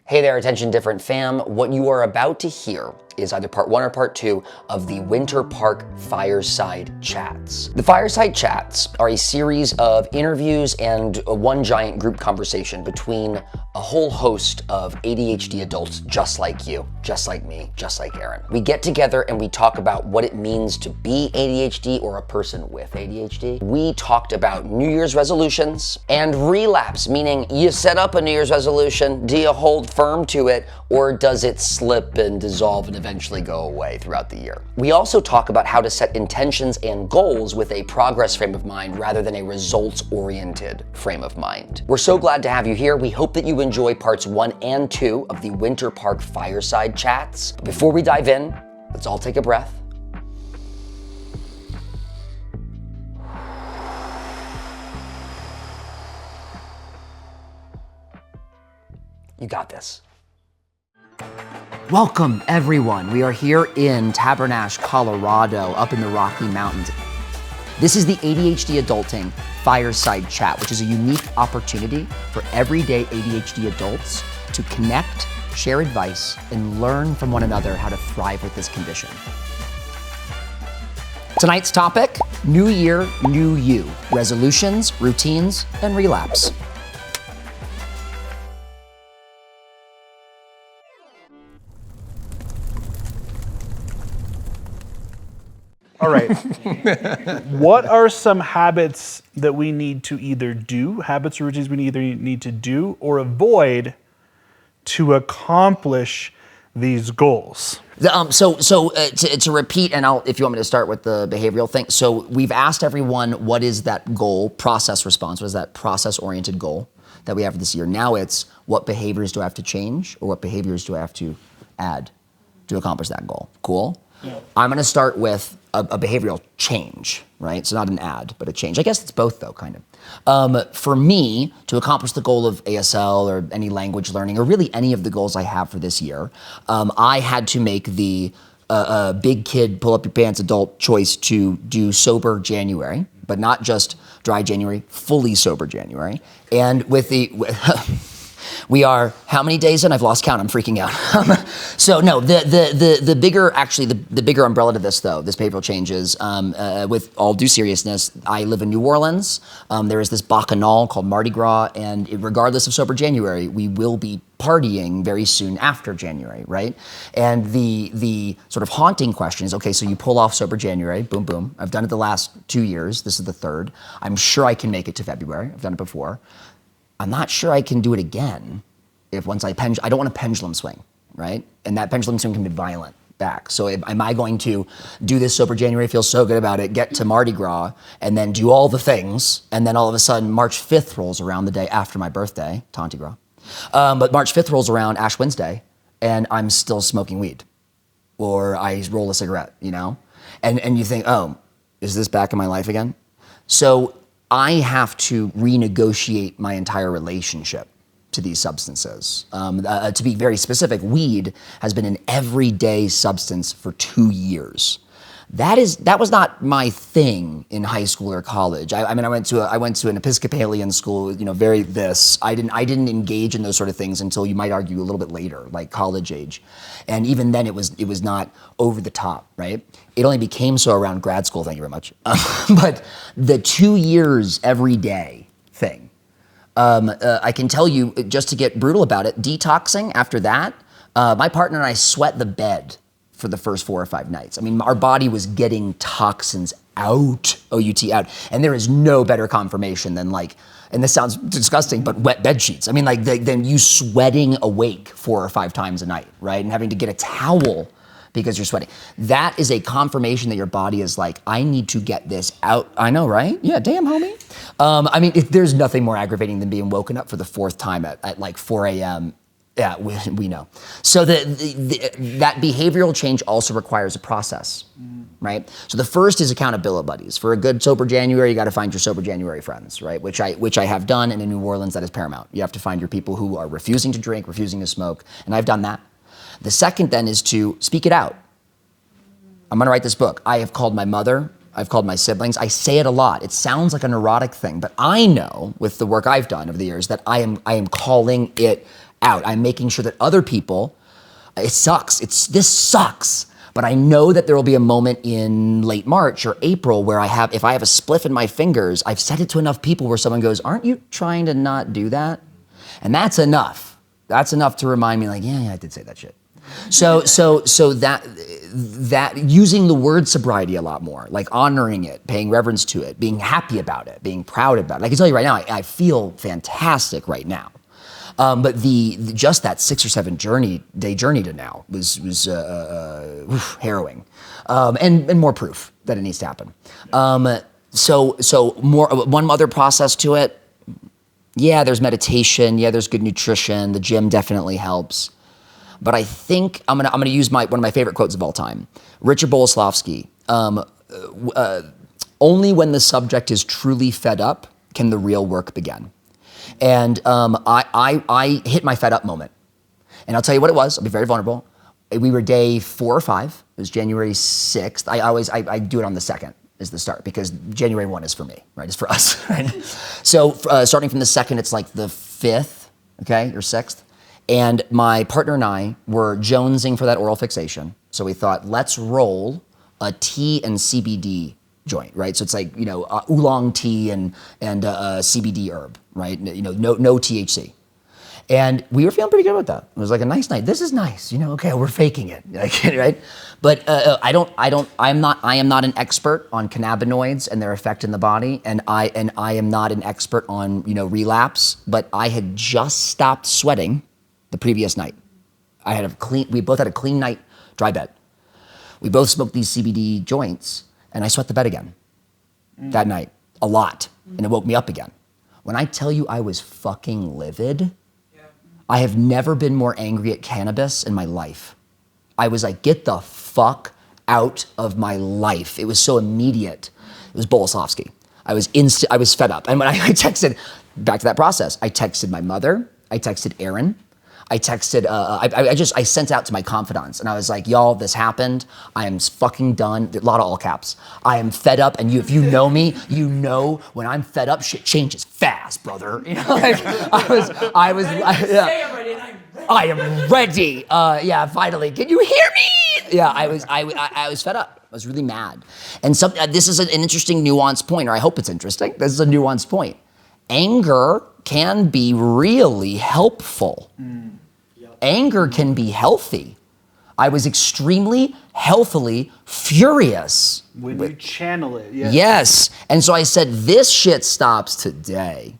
Hey there, attention different fam. What you are about to hear is either part 1 or part 2 of the Winter Park Fireside Chats. The Fireside Chats are a series of interviews and one giant group conversation between a whole host of ADHD adults just like you, just like me, just like Aaron. We get together and we talk about what it means to be ADHD or a person with ADHD. We talked about New Year's resolutions and relapse, meaning you set up a New Year's resolution, do you hold firm to it, or does it slip and dissolve and eventually go away throughout the year? We also talk about how to set intentions and goals with a progress frame of mind rather than a results-oriented frame of mind. We're so glad to have you here. We hope that you enjoy parts 1 and 2 of the Winter Park Fireside Chats. Before we dive in, let's all take a breath. You got this. Welcome, everyone. We are here in Tabernash, Colorado, up in the Rocky Mountains. This is the ADHD Adulting Fireside Chat, which is a unique opportunity for everyday ADHD adults to connect, share advice, and learn from one another how to thrive with this condition. Tonight's topic, New Year, New You, resolutions, routines, and relapse. All right. What are some habits that we need to either do, habits or routines we either need to do or avoid to accomplish these goals? To repeat, and if you want me to start with the behavioral thing. So we've asked everyone, what is that goal, process response? What is that process-oriented goal that we have for this year? Now it's, what behaviors do I have to change, or what behaviors do I have to add to accomplish that goal? Cool? Yeah. I'm gonna start with a behavioral change, right? So not an add, but a change. I guess it's both though, kind of. For me, to accomplish the goal of ASL or any language learning, or really any of the goals I have for this year, I had to make the big kid, pull up your pants adult choice to do sober January, but not just dry January, fully sober January. And with the, we are how many days in? I've lost count. I'm freaking out. So no, the bigger, actually the bigger umbrella to this though, this behavioral change is, with all due seriousness, I live in New Orleans. There is this bacchanal called Mardi Gras, and regardless of sober January, we will be partying very soon after January, right? And the sort of haunting question is, okay, so you pull off sober January, boom, boom. I've done it the last 2 years. This is the third. I'm sure I can make it to February. I've done it before. I'm not sure I can do it again if once I don't want a pendulum swing, right? And that pendulum swing can be violent back. So am I going to do this sober January, feel so good about it, get to Mardi Gras, and then do all the things, and then all of a sudden March 5th rolls around, the day after my birthday, Tanti Gras. But March 5th rolls around, Ash Wednesday, and I'm still smoking weed. Or I roll a cigarette, you know? And you think, oh, is this back in my life again? So I have to renegotiate my entire relationship to these substances. To be very specific, weed has been an everyday substance for 2 years. That was not my thing in high school or college. I went to an Episcopalian school, you know, I didn't engage in those sort of things until, you might argue, a little bit later, like college age. And even then it was not over the top, right? It only became so around grad school, thank you very much. But the 2 years every day thing, I can tell you, just to get brutal about it, detoxing after that, my partner and I sweat the bed for the first 4 or 5 nights. I mean, our body was getting toxins out, O-U-T, out. And there is no better confirmation than, like, and this sounds disgusting, but wet bed sheets. I mean, like, than you sweating awake 4 or 5 times a night, right? And having to get a towel because you're sweating. That is a confirmation that your body is like, I need to get this out. I know, right? Yeah, damn, homie. I mean, there's nothing more aggravating than being woken up for the 4th time at like 4 a.m. Yeah, we know. So that behavioral change also requires a process, right? So the first is accountability buddies. For a good sober January, you got to find your sober January friends, right? Which I have done, and in New Orleans, that is paramount. You have to find your people who are refusing to drink, refusing to smoke, and I've done that. The second then is to speak it out. I'm gonna write this book. I have called my mother, I've called my siblings. I say it a lot. It sounds like a neurotic thing, but I know with the work I've done over the years that I am calling it out. I'm making sure that other people, this sucks. But I know that there will be a moment in late March or April where if I have a spliff in my fingers, I've said it to enough people where someone goes, aren't you trying to not do that? And that's enough. That's enough to remind me like, yeah, I did say that shit. So that using the word sobriety a lot more, like honoring it, paying reverence to it, being happy about it, being proud about it. I can tell you right now, I feel fantastic right now. But just that 6 or 7 day journey to now was harrowing, and more proof that it needs to happen. So one other process to it. Yeah, there's meditation. Yeah, there's good nutrition. The gym definitely helps. But I think I'm gonna use one of my favorite quotes of all time, Richard Boleslavsky. Only when the subject is truly fed up can the real work begin. And I hit my fed up moment. And I'll tell you what it was. I'll be very vulnerable. We were day 4 or 5. It was January 6th. I do it on the 2nd is the start because January 1 is for me, right? It's for us, right? So starting from the 2nd, it's like the 5th, okay, or 6th. And my partner and I were jonesing for that oral fixation. So we thought, let's roll a tea and CBD joint, right? So it's like, oolong tea and CBD herb, right? No THC. And we were feeling pretty good about that. It was like a nice night. This is nice, okay, we're faking it, right? But I am not an expert on cannabinoids and their effect in the body, and I am not an expert on, relapse, but I had just stopped sweating the previous night. We both had a clean night, dry bed. We both smoked these CBD joints, and I sweat the bed again that night, a lot, and it woke me up again. When I tell you I was fucking livid, I have never been more angry at cannabis in my life. I was like, get the fuck out of my life. It was so immediate. It was Boleslavsky. I was fed up. And when I texted, back to that process, I texted my mother, I texted Aaron, I texted, I sent out to my confidants and I was like, y'all, this happened. I am fucking done. A lot of all caps. I am fed up. And if you know me, you know when I'm fed up, shit changes fast, brother. I am ready. Finally. Can you hear me? Yeah, I was fed up. I was really mad. And this is an interesting nuanced point, or I hope it's interesting. This is a nuanced point. Anger can be really helpful. Anger can be healthy. I was extremely healthily furious. When you channel it, yes. Yes. And so I said, this shit stops today.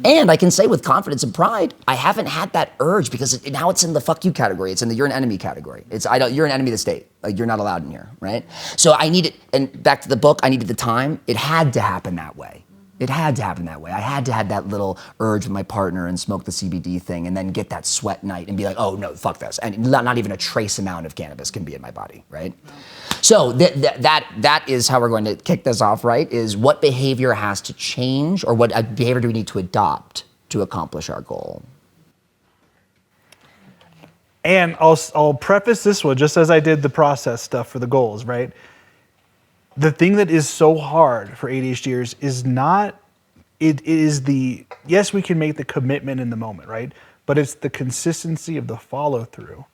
And I can say with confidence and pride, I haven't had that urge because now it's in the fuck you category. It's in the you're an enemy category. You're an enemy of the state. Like you're not allowed in here, right? So I needed, and back to the book, I needed the time. It had to happen that way. It had to happen that way. I had to have that little urge with my partner and smoke the CBD thing and then get that sweat night and be like, oh no, fuck this. And not even a trace amount of cannabis can be in my body, right? So that is how we're going to kick this off, right? Is what behavior has to change or what behavior do we need to adopt to accomplish our goal? And I'll preface this one just as I did the process stuff for the goals, right? The thing that is so hard for ADHDers is not, it is yes, we can make the commitment in the moment, right? But it's the consistency of the follow through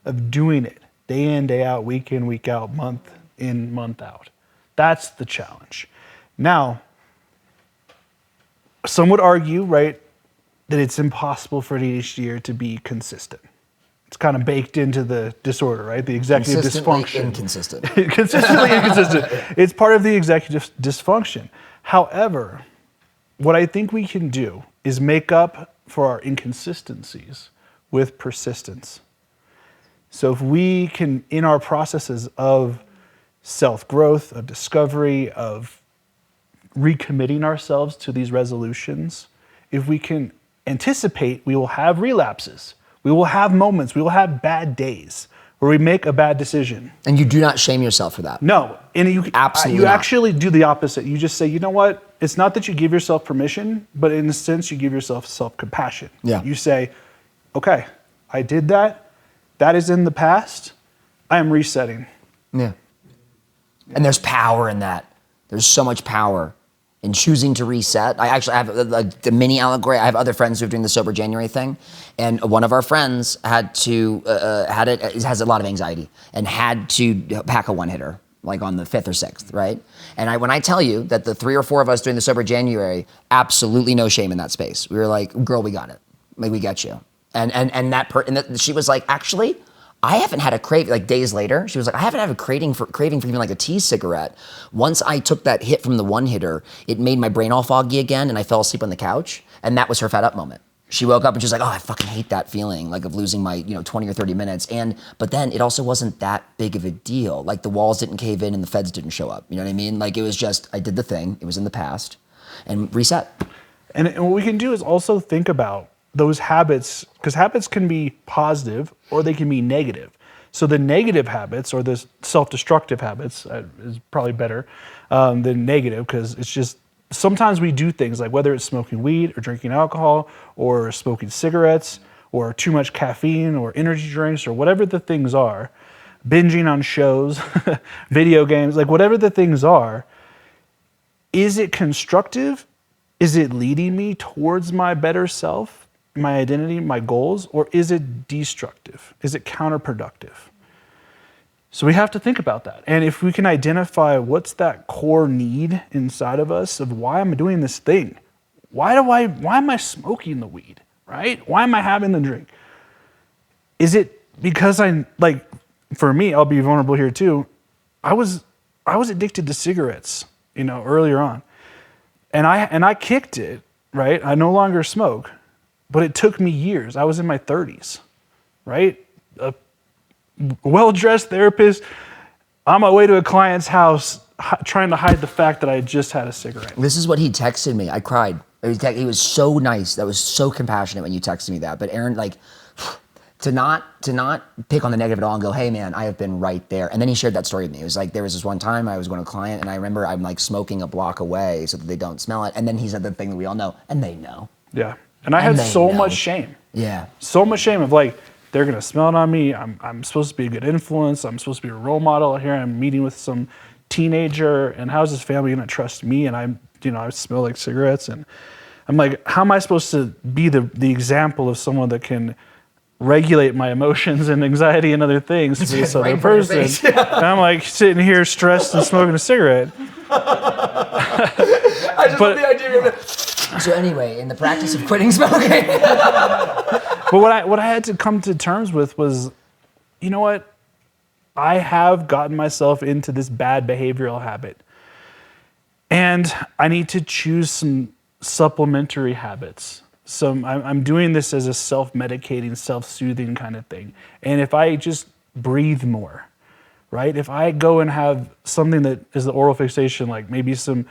of doing it day in, day out, week in, week out, month in, month out. That's the challenge. Now, some would argue, right, that it's impossible for an ADHDer to be consistent. It's kind of baked into the disorder, right? The executive dysfunction. Inconsistent. Consistently inconsistent. It's part of the executive dysfunction. However, what I think we can do is make up for our inconsistencies with persistence. So if we can, in our processes of self-growth, of discovery, of recommitting ourselves to these resolutions, if we can anticipate, we will have relapses. We will have moments, we will have bad days where we make a bad decision. And you do not shame yourself for that. No, and you Absolutely not. Actually do the opposite. You just say, you know what? It's not that you give yourself permission, but in a sense you give yourself self-compassion. Yeah. You say, okay, I did that. That is in the past. I am resetting. Yeah. And there's power in that. There's so much power and choosing to reset. I actually have the mini allegory. I have other friends who are doing the Sober January thing, and one of our friends has a lot of anxiety and had to pack a one-hitter like on the 5th or 6th, right? And when I tell you that the 3 or 4 of us doing the Sober January, absolutely no shame in that space. We were like, girl, we got it. Like, we get you. And she was like, actually, I haven't had a craving, like days later, she was like, I haven't had a craving for even like a tea cigarette. Once I took that hit from the one hitter, it made my brain all foggy again and I fell asleep on the couch. And that was her fed up moment. She woke up and she was like, oh, I fucking hate that feeling, like of losing my 20 or 30 minutes. But then it also wasn't that big of a deal. Like the walls didn't cave in and the feds didn't show up. You know what I mean? Like it was just, I did the thing, it was in the past, and reset. And what we can do is also think about those habits, because habits can be positive or they can be negative. So the negative habits or the self-destructive habits is probably better than negative, because it's just, sometimes we do things like whether it's smoking weed or drinking alcohol or smoking cigarettes or too much caffeine or energy drinks or whatever the things are, binging on shows, video games, like whatever the things are, is it constructive? Is it leading me towards my better self, my identity, my goals, or is it destructive? Is it counterproductive? So we have to think about that. And if we can identify what's that core need inside of us of why I'm doing this thing, why am I smoking the weed, right? Why am I having the drink? Is it because for me, I'll be vulnerable here too. I was addicted to cigarettes, earlier on. And I kicked it, right? I no longer smoke, but it took me years. I was in my 30s, right? A well-dressed therapist on my way to a client's house trying to hide the fact that I had just had a cigarette. This is what he texted me. I cried. He was so nice. That was so compassionate when you texted me that. But Aaron, like, to not pick on the negative at all and go, hey man, I have been right there. And then he shared that story with me. It was like, there was this one time I was going to a client and I remember I'm like smoking a block away so that they don't smell it. And then he said the thing that we all know, and they know. Yeah. And I had so much shame. Yeah. So much shame of like, they're going to smell it on me. I'm supposed to be a good influence. I'm supposed to be a role model. Here I'm meeting with some teenager, and how's this family going to trust me? And I smell like cigarettes. And I'm like, how am I supposed to be the example of someone that can regulate my emotions and anxiety and other things to this other person? And I'm like sitting here stressed and smoking a cigarette. I just love the idea of it. So anyway, in the practice of quitting smoking. But what I had to come to terms with was, you know what? I have gotten myself into this bad behavioral habit. And I need to choose some supplementary habits. So I'm doing this as a self-medicating, self-soothing kind of thing. And if I just breathe more, right? If I go and have something that is the oral fixation, like maybe some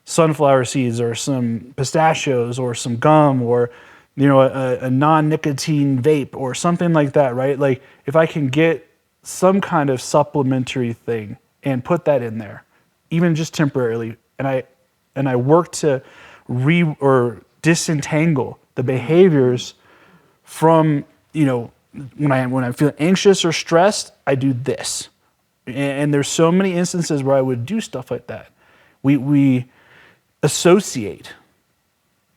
sunflower seeds or some pistachios or some gum or a non-nicotine vape or something like that, right? Like if I can get some kind of supplementary thing and put that in there, even just temporarily, and I work to disentangle the behaviors from, when I feel anxious or stressed, I do this. And there's so many instances where I would do stuff like that. We associate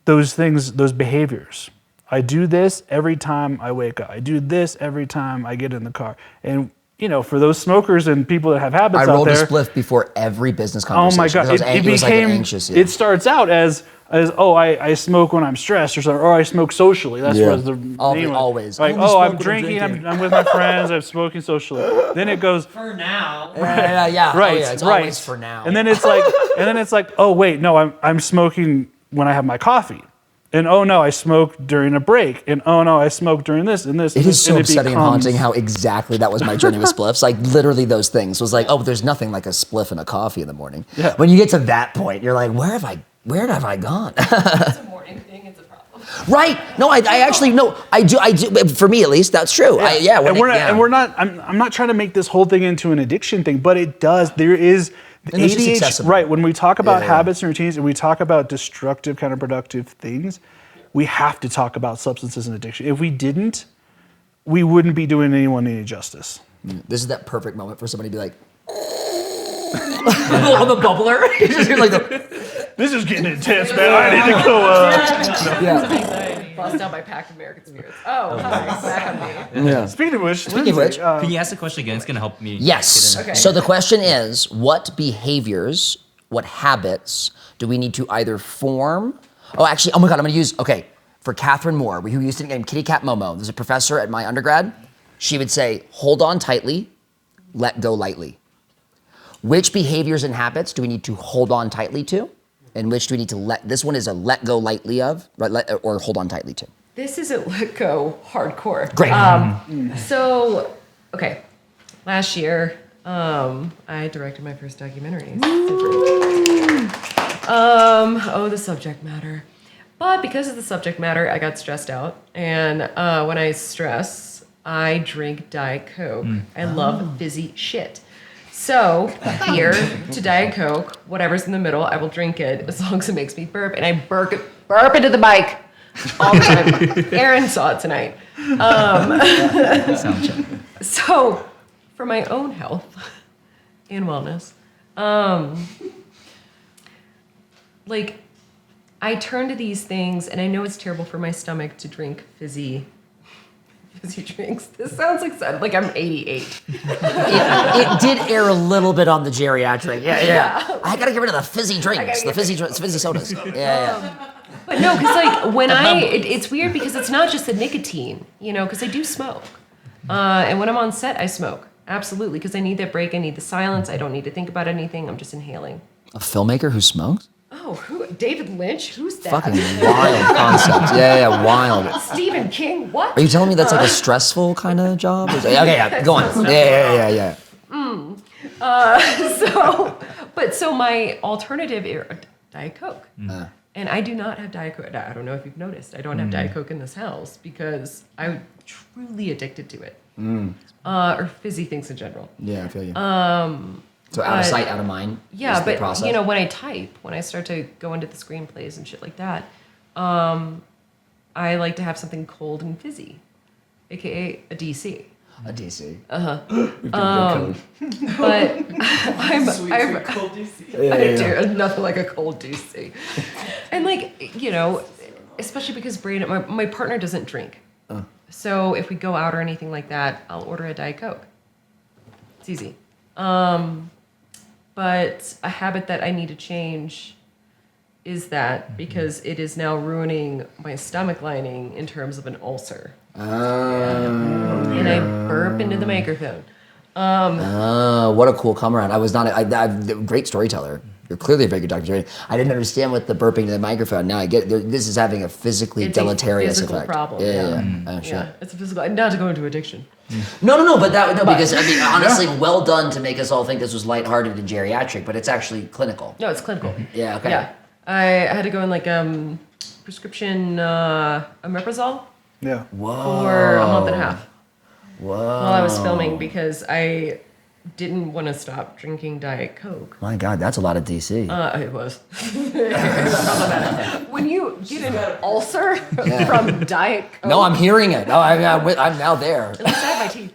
those things, those behaviors. I do this every time I wake up. I do this every time I get in the car. And for those smokers and people that have habits out there, I rolled a spliff before every business conversation. Oh my God! It became anxious. Yeah. It starts out as I smoke when I'm stressed or I smoke socially. That's what the name always. Like I'm drinking. I'm with my friends. I'm smoking socially. Then it goes for now. Yeah. Right. It's always for now. And then it's like, oh wait, no, I'm smoking when I have my coffee. And oh no, I smoked during a break. And oh no, I smoked during this and this. It is so upsetting and haunting how exactly that was my journey with spliffs. Like literally those things was like, oh, but there's nothing like a spliff and a coffee in the morning. Yeah. When you get to that point, you're like, where have I gone? It's a morning thing. It's a problem. Right? No, I actually no. I do. For me, at least, that's true. Yeah. I'm not trying to make this whole thing into an addiction thing, but it does. There is. ADHD, right, when we talk about habits and routines and we talk about destructive, counterproductive things, we have to talk about substances and addiction. If we didn't, we wouldn't be doing anyone any justice. This is that perfect moment for somebody to be like, I'm a bubbler. You just hear like the, This is getting intense, man. I need to go. Anxiety. Bust out my packed American spirits. Oh, hi. Back on me. yeah. Speaking of which, Can you ask the question again? It's gonna help me. Yes. get in. Okay. So the question is, what behaviors, what habits do we need to either form? Oh, actually, oh my God, I'm gonna use, okay, for Catherine Moore, who used to name Kitty Cat Momo, there's a professor at my undergrad, she would say, hold on tightly, let go lightly. Which behaviors and habits do we need to hold on tightly to? And which do we need to this one is a let go lightly of, right, or hold on tightly to. This isn't let go hardcore. Great. So, okay. Last year, I directed my first documentary. The subject matter. But because of the subject matter, I got stressed out. And when I stress, I drink Diet Coke. I love fizzy shit. So here to Diet Coke, whatever's in the middle, I will drink it as long as it makes me burp. And I burp into the mic all the time. Aaron saw it tonight. Sound check. So for my own health and wellness, like I turn to these things, and I know it's terrible for my stomach to drink fizzy drinks. This sounds like I'm 88. It did air a little bit on the geriatric. Yeah. I gotta get rid of the fizzy drinks, the fizzy sodas. Yeah. But no, because like when it's weird because it's not just the nicotine, because I do smoke. And when I'm on set, I smoke. Absolutely, because I need that break. I need the silence. I don't need to think about anything. I'm just inhaling. A filmmaker who smokes? Oh, who? David Lynch? Who's that? Fucking wild concept. Yeah, wild. Stephen King? What? Are you telling me that's like a stressful kind of job? Okay, yeah, go on. Yeah. So my alternative is Diet Coke. And I do not have Diet Coke. I don't know if you've noticed. I don't have Diet Coke in this house because I'm truly addicted to it. Or fizzy things in general. Yeah, I feel you. So out of sight, out of mind. Yeah, is the but process. when I type, when I start to go into the screenplays and shit like that, I like to have something cold and fizzy, aka a DC. A DC. But I'm cold DC. I do nothing like a cold DC, and especially because my partner doesn't drink, so if we go out or anything like that, I'll order a Diet Coke. It's easy. But a habit that I need to change is that because it is now ruining my stomach lining in terms of an ulcer. And I burp into the microphone. What a cool come around. I was not a great storyteller. You're clearly a very good doctor. I didn't understand what the burping to the microphone. Now I get this is having a physically deleterious a physical effect. problem. Yeah. Sure. Yeah, it's a physical. Not to go into addiction. No, because I mean, honestly, well done to make us all think this was lighthearted and geriatric, but it's actually clinical. No, it's clinical. Yeah. Okay. Yeah, I had to go in prescription omeprazole Yeah. for a month and a half Whoa. while I was filming because I didn't want to stop drinking Diet Coke. My God, that's a lot of DC. It was. When you get an ulcer from Diet Coke. No, I'm hearing it. No, I'm now there. At least I have my teeth.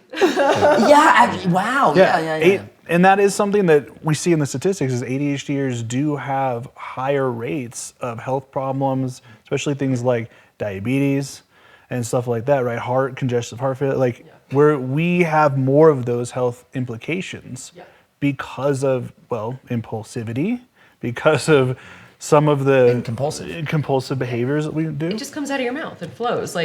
Wow. Yeah. And that is something that we see in the statistics is ADHDers do have higher rates of health problems, especially things like diabetes and stuff like that, right? Congestive heart failure, where we have more of those health implications because of, impulsivity, because of some of the compulsive behaviors that we do. It just comes out of your mouth. It flows.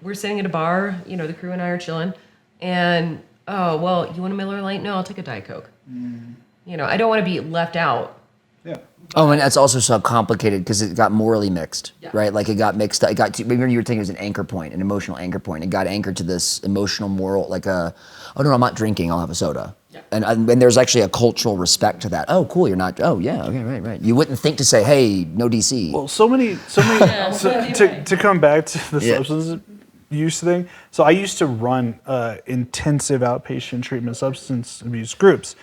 We're sitting at a bar, the crew and I are chilling, and, you want a Miller Lite? No, I'll take a Diet Coke. I don't want to be left out. Yeah. Oh, and that's also so complicated because it got morally mixed, right? Like it got mixed. It got to, remember you were saying it was an anchor point, an emotional anchor point. It got anchored to this emotional, moral, oh no, I'm not drinking. I'll have a soda. Yeah. And there's actually a cultural respect to that. Oh, cool. You're not. Oh, yeah. Okay, right. You wouldn't think to say, hey, no DC. Well, so many. To come back to the substance use thing. So I used to run intensive outpatient treatment substance abuse groups,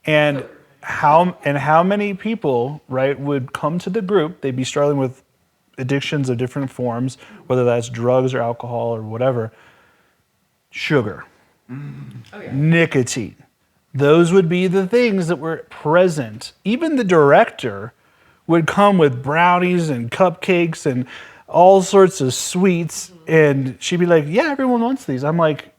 and how many people, right, would come to the group? They'd be struggling with addictions of different forms, whether that's drugs or alcohol or whatever. Sugar, nicotine, those would be the things that were present. Even the director would come with brownies and cupcakes and all sorts of sweets, and she'd be like, yeah, everyone wants these. I'm like,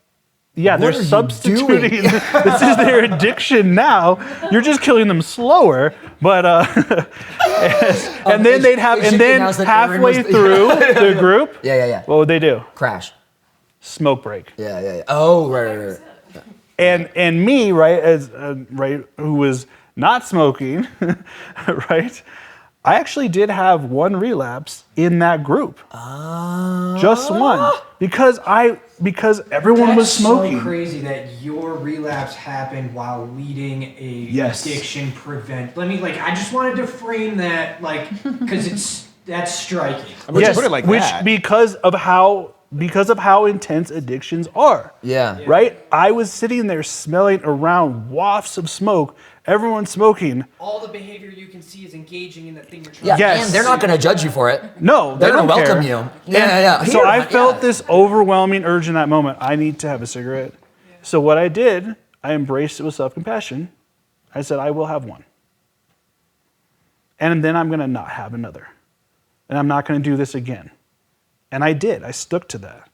yeah, they're substituting. This is their addiction now. You're just killing them slower. But and then they'd have, and then halfway through the group, what would they do? Crash. Smoke break. Yeah. Oh, right. And me, right, as who was not smoking, right? I actually did have one relapse in that group. Just one. Because everyone was smoking. That's so crazy that your relapse happened while leading a addiction prevent. I just wanted to frame that, because that's striking. I mean, yes, put it like that. Because of how intense addictions are. Yeah. Right? I was sitting there smelling around wafts of smoke, everyone smoking. All the behavior you can see is engaging in the thing you're trying to do. And they're not going to judge you for it. No, they're going to welcome you. Yeah. So I felt this overwhelming urge in that moment. I need to have a cigarette. Yeah. So what I did, I embraced it with self-compassion. I said, I will have one. And then I'm going to not have another. And I'm not going to do this again. And I did. I stuck to that,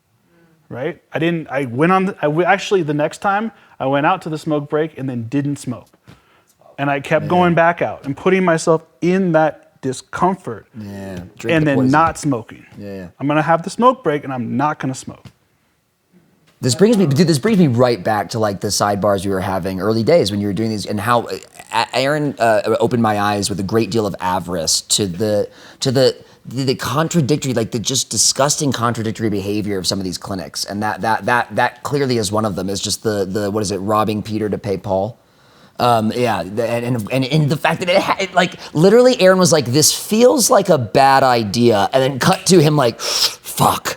right? Actually, the next time, I went out to the smoke break and then didn't smoke. And I kept going back out and putting myself in that discomfort. Yeah. And then not smoking. Yeah. I'm going to have the smoke break and I'm not going to smoke. This brings me right back to the sidebars we were having early days when you were doing these, and how Aaron opened my eyes with a great deal of avarice to the contradictory, the just disgusting contradictory behavior of some of these clinics, and that clearly is one of them. Is just the what is it, robbing Peter to pay Paul. And the fact that it literally Aaron was like, this feels like a bad idea, and then cut to him fuck.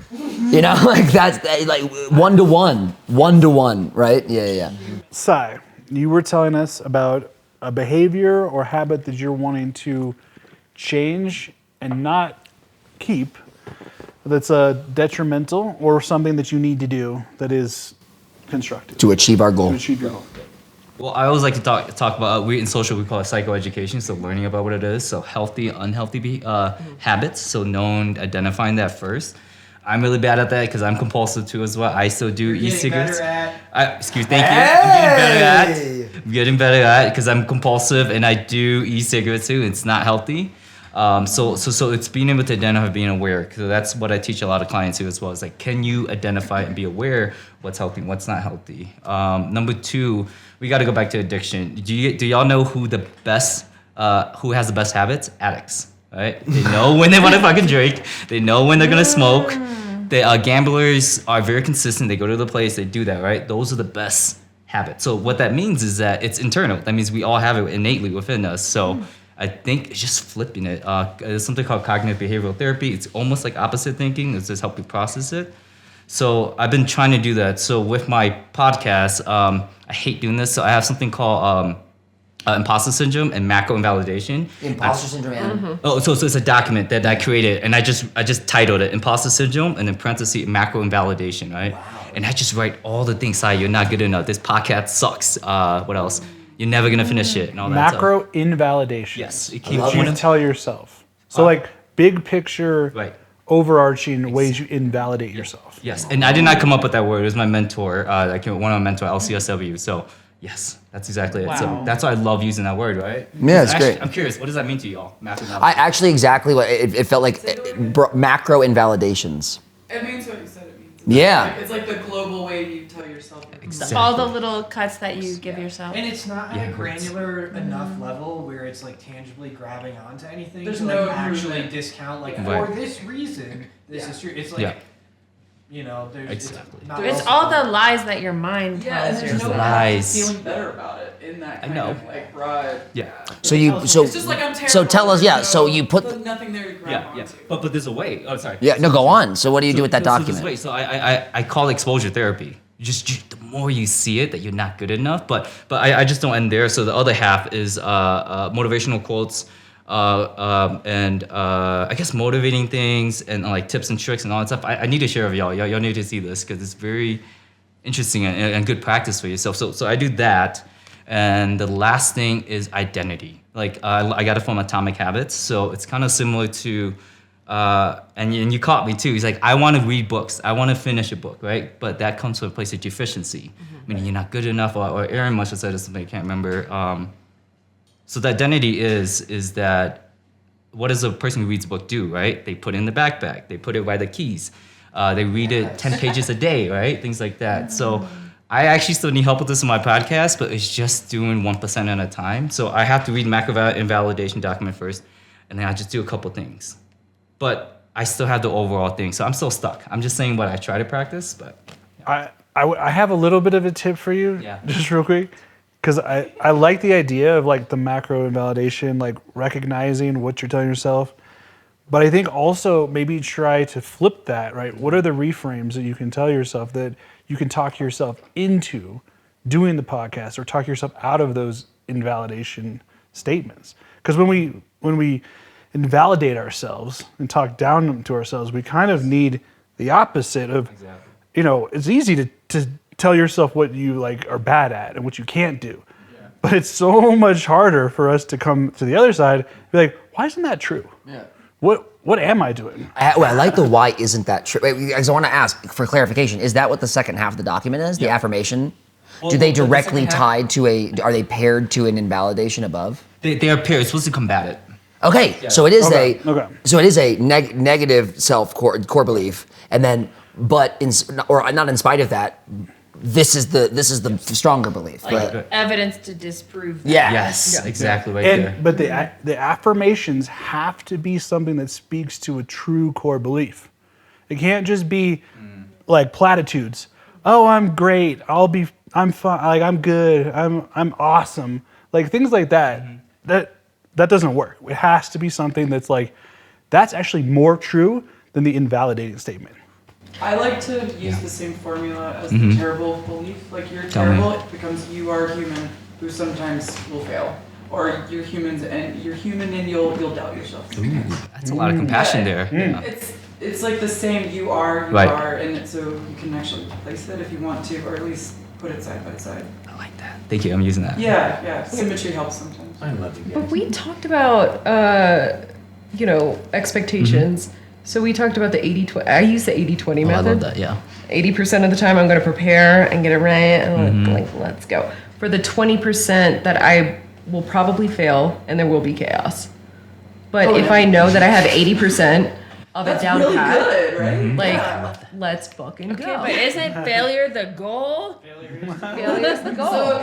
That's one to one, right? Yeah. Sai, you were telling us about a behavior or habit that you're wanting to change and not keep, that's detrimental, or something that you need to do that is constructive. To achieve our goal. Well, I always like to talk about, we in social, we call it psychoeducation, so learning about what it is. So healthy, unhealthy habits, so identifying that first. I'm really bad at that because I'm compulsive too as well. I still do e-cigarettes. Thank you. I'm getting better at it because I'm compulsive and I do e-cigarettes too. It's not healthy. So it's being able to identify, being aware. So that's what I teach a lot of clients too as well. It's can you identify and be aware what's healthy and what's not healthy? Number 2, we got to go back to addiction. Do y'all know who has the best habits? Addicts. Right? They know when they want to fucking drink. They know when they're gonna smoke. Gamblers are very consistent. They go to the place. They do that. Right? Those are the best habits. So what that means is that it's internal. That means we all have it innately within us. So I think it's just flipping it. There's something called cognitive behavioral therapy. It's almost like opposite thinking. It's just help you process it. So I've been trying to do that. So with my podcast, I hate doing this. So I have something called imposter syndrome and macro invalidation. Imposter syndrome and? So it's a document that I created, and I just titled it Imposter Syndrome and then parentheses macro invalidation, right? Wow. And I just write all the things, you're not good enough, this podcast sucks, what else? You're never gonna finish it and all that Macro invalidation. Yes. It keeps you tell yourself. So big picture, right. Overarching ways you invalidate yourself. Yes, and I did not come up with that word. It was my mentor, one of my mentor, LCSW. So yes, that's exactly it. So that's why I love using that word, right? Yeah, it's great. I'm curious, what does that mean to y'all? Exactly what it felt like. Macro invalidations. It means what you said it means. Yeah. It's the global way you tell yourself. Exactly. All the little cuts that you give yourself. And it's not at a granular enough level where it's tangibly grabbing onto anything. There's to no actually discount for this reason, this is true. It's there's exactly. It's all the lies that your mind tells there's yourself. no lies. feeling better about it in that kind of ride. Yeah. So it's just I'm terrible. So tell us, so you put nothing there to grab onto. But there's a way. Oh, sorry. Yeah, no, go on. So what do you do with that document? So I call exposure therapy. Just the more you see it that you're not good enough, but I just don't end there. So the other half is motivational quotes. And I guess motivating things and tips and tricks and all that stuff. I need to share with y'all. Y'all need to see this because it's very interesting and good practice for yourself. So I do that. And the last thing is identity. Like I got it from Atomic Habits, so it's kind of similar to, and you caught me too. He's like, I want to read books, I want to finish a book, right? But that comes from a place of deficiency, meaning you're not good enough, or Aaron must have said this, I can't remember. So the identity is that, what does a person who reads a book do, right? They put it in the backpack, they put it by the keys, they read it 10 pages a day, right? Things like that. So I actually still need help with this in my podcast, but it's just doing 1% at a time. So I have to read macro invalidation document first, and then I just do a couple things. But I still have the overall thing, so I'm still stuck. I'm just saying what I try to practice, but. Yeah. I have a little bit of a tip for you, just real quick, because I like the idea of like the macro invalidation, like recognizing what you're telling yourself. But I think also maybe try to flip that, right? What are the reframes that you can tell yourself that you can talk yourself into doing the podcast, or talk yourself out of those invalidation statements? Because when we invalidate ourselves and talk down to ourselves, we kind of need the opposite of, it's easy to tell yourself what you like are bad at and what you can't do. Yeah. But it's so much harder for us to come to the other side and be like, why isn't that true? Yeah. What am I doing? I like the why isn't that true. Because I want to ask for clarification. Is that what the second half of the document is? The affirmation? Well, do they directly tied to are they paired to an invalidation above? They are paired. It's supposed to combat it. Okay, so it is so it is a negative self core belief, and then not in spite of that, this is the stronger belief. Like evidence to disprove that. Yes, exactly right there. But the affirmations have to be something that speaks to a true core belief. It can't just be like platitudes. Oh, I'm great. I'm fine. Like I'm good. I'm awesome. Like things like that. That doesn't work. It has to be something that's like, that's actually more true than the invalidating statement. I like to use the same formula as the terrible belief. Like you're terrible, it becomes you are human who sometimes will fail. Or you're human and you'll doubt yourself. Ooh, that's a lot of compassion there. Yeah. It's like the same you are, and so you can actually place it if you want to, or at least put it side by side. I like that. Thank you. I'm using that. Yeah. Symmetry helps sometimes. I love you guys. But we talked about, expectations. So we talked about the 80-20. I use the 80-20 method. I love that, yeah. 80% of the time I'm going to prepare and get it right, and let's go. For the 20% that I will probably fail, and there will be chaos. But if I know that I have 80% of it down really pat, good, right? let's fucking go. Okay, but isn't failure the goal? Failure is the goal.